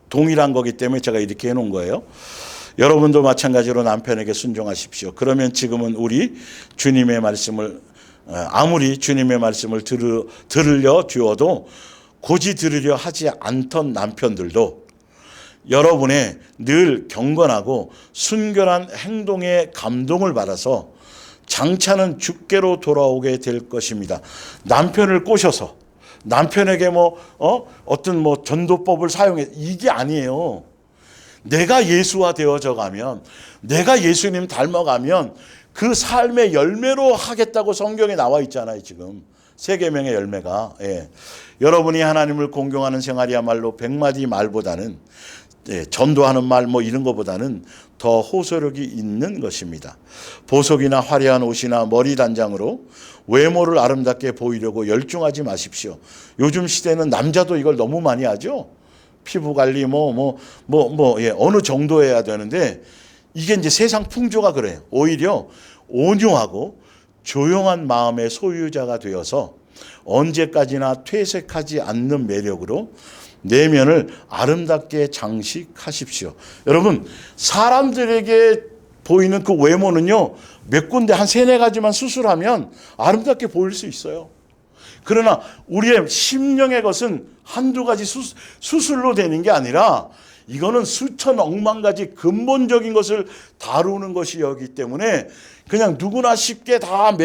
[SPEAKER 1] 동일한 거기 때문에 제가 이렇게 해놓은 거예요. 여러분도 마찬가지로 남편에게 순종하십시오. 그러면 지금은 우리 주님의 말씀을 아무리 주님의 말씀을 들으려 주어도 고지 들으려 하지 않던 남편들도 여러분의 늘 경건하고 순결한 행동에 감동을 받아서 장차는 주께로 돌아오게 될 것입니다. 남편을 꼬셔서 남편에게 어떤 전도법을 사용해, 이게 아니에요. 내가 예수화 되어져 가면, 내가 예수님 닮아가면 그 삶의 열매로 하겠다고 성경에 나와 있잖아요. 지금 세 계명의 열매가. 예. 여러분이 하나님을 공경하는 생활이야말로 100마디 말보다는, 전도하는 말 이런 것보다는 더 호소력이 있는 것입니다. 보석이나 화려한 옷이나 머리 단장으로 외모를 아름답게 보이려고 열중하지 마십시오. 요즘 시대는 남자도 이걸 너무 많이 하죠. 피부 관리 어느 정도 해야 되는데, 이게 이제 세상 풍조가 그래요. 오히려 온유하고 조용한 마음의 소유자가 되어서 언제까지나 퇴색하지 않는 매력으로 내면을 아름답게 장식하십시오. 여러분, 사람들에게 보이는 그 외모는요, 몇 군데 한 3-4가지만 수술하면 아름답게 보일 수 있어요. 그러나 우리의 심령의 것은 한두 가지 수술로 되는 게 아니라, 이거는 수천 억만 가지 근본적인 것을 다루는 것이기 때문에 그냥 누구나 쉽게 다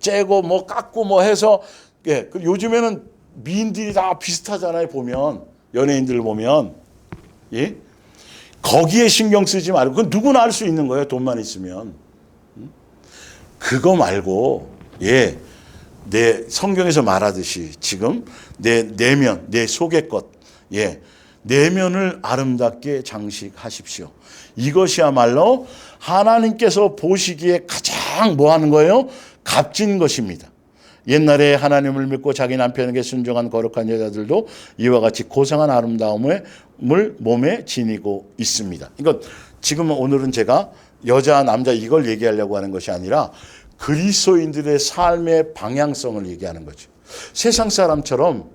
[SPEAKER 1] 째고 깎고 해서, 요즘에는 미인들이 다 비슷하잖아요. 보면 연예인들 보면, 예, 거기에 신경 쓰지 말고, 그건 누구나 할 수 있는 거예요. 돈만 있으면. 그거 말고, 내 성경에서 말하듯이 지금 내 내면, 내 속의 것, 내면을 아름답게 장식하십시오. 이것이야말로 하나님께서 보시기에 가장 하는 거예요? 값진 것입니다. 옛날에 하나님을 믿고 자기 남편에게 순종한 거룩한 여자들도 이와 같이 고상한 아름다움을 몸에 지니고 있습니다. 이건 지금 오늘은 제가 여자, 남자 이걸 얘기하려고 하는 것이 아니라 그리스도인들의 삶의 방향성을 얘기하는 거죠. 세상 사람처럼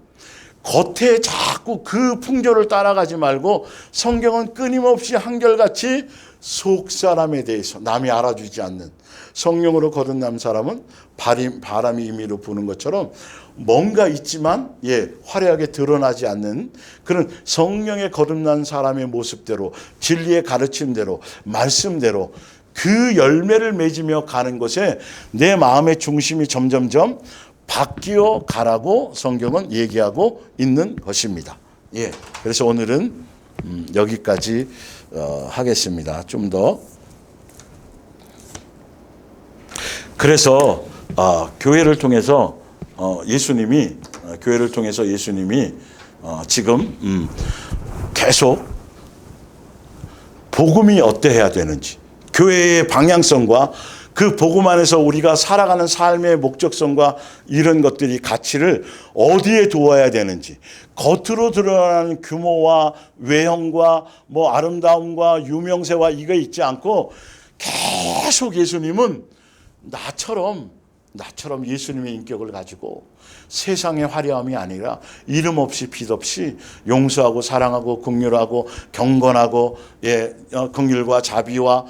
[SPEAKER 1] 겉에 자꾸 그 풍조를 따라가지 말고, 성경은 끊임없이 한결같이 속 사람에 대해서, 남이 알아주지 않는 성령으로 거듭난 사람은 바람이 임의로 부는 것처럼 뭔가 있지만 화려하게 드러나지 않는 그런 성령에 거듭난 사람의 모습대로, 진리의 가르침대로, 말씀대로 그 열매를 맺으며 가는 것에 내 마음의 중심이 점점점 바뀌어 가라고 성경은 얘기하고 있는 것입니다. 그래서 오늘은 여기까지 하겠습니다. 좀 더. 그래서 교회를 통해서 예수님이 지금 계속 복음이 어때야 되는지, 교회의 방향성과 그 복음 안에서 우리가 살아가는 삶의 목적성과 이런 것들이, 가치를 어디에 두어야 되는지, 겉으로 드러나는 규모와 외형과 아름다움과 유명세와 이거 있지 않고, 계속 예수님은 나처럼 예수님의 인격을 가지고 세상의 화려함이 아니라 이름 없이 빛 없이 용서하고 사랑하고 긍휼하고 경건하고 긍휼과 자비와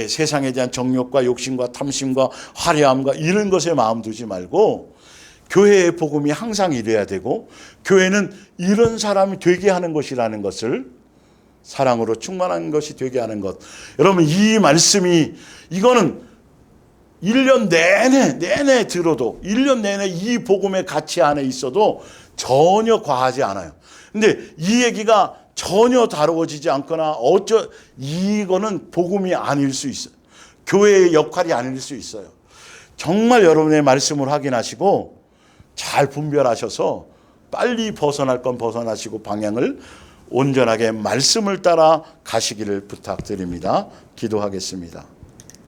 [SPEAKER 1] 세상에 대한 정욕과 욕심과 탐심과 화려함과 이런 것에 마음 두지 말고, 교회의 복음이 항상 이래야 되고, 교회는 이런 사람이 되게 하는 것이라는 것을, 사랑으로 충만한 것이 되게 하는 것. 여러분, 이 말씀이, 이거는 1년 내내 들어도, 1년 내내 이 복음의 가치 안에 있어도 전혀 과하지 않아요. 근데 이 얘기가 전혀 다루어지지 않거나 이거는 복음이 아닐 수 있어요. 교회의 역할이 아닐 수 있어요. 정말 여러분의 말씀을 확인하시고 잘 분별하셔서 빨리 벗어날 건 벗어나시고 방향을 온전하게 말씀을 따라 가시기를 부탁드립니다. 기도하겠습니다.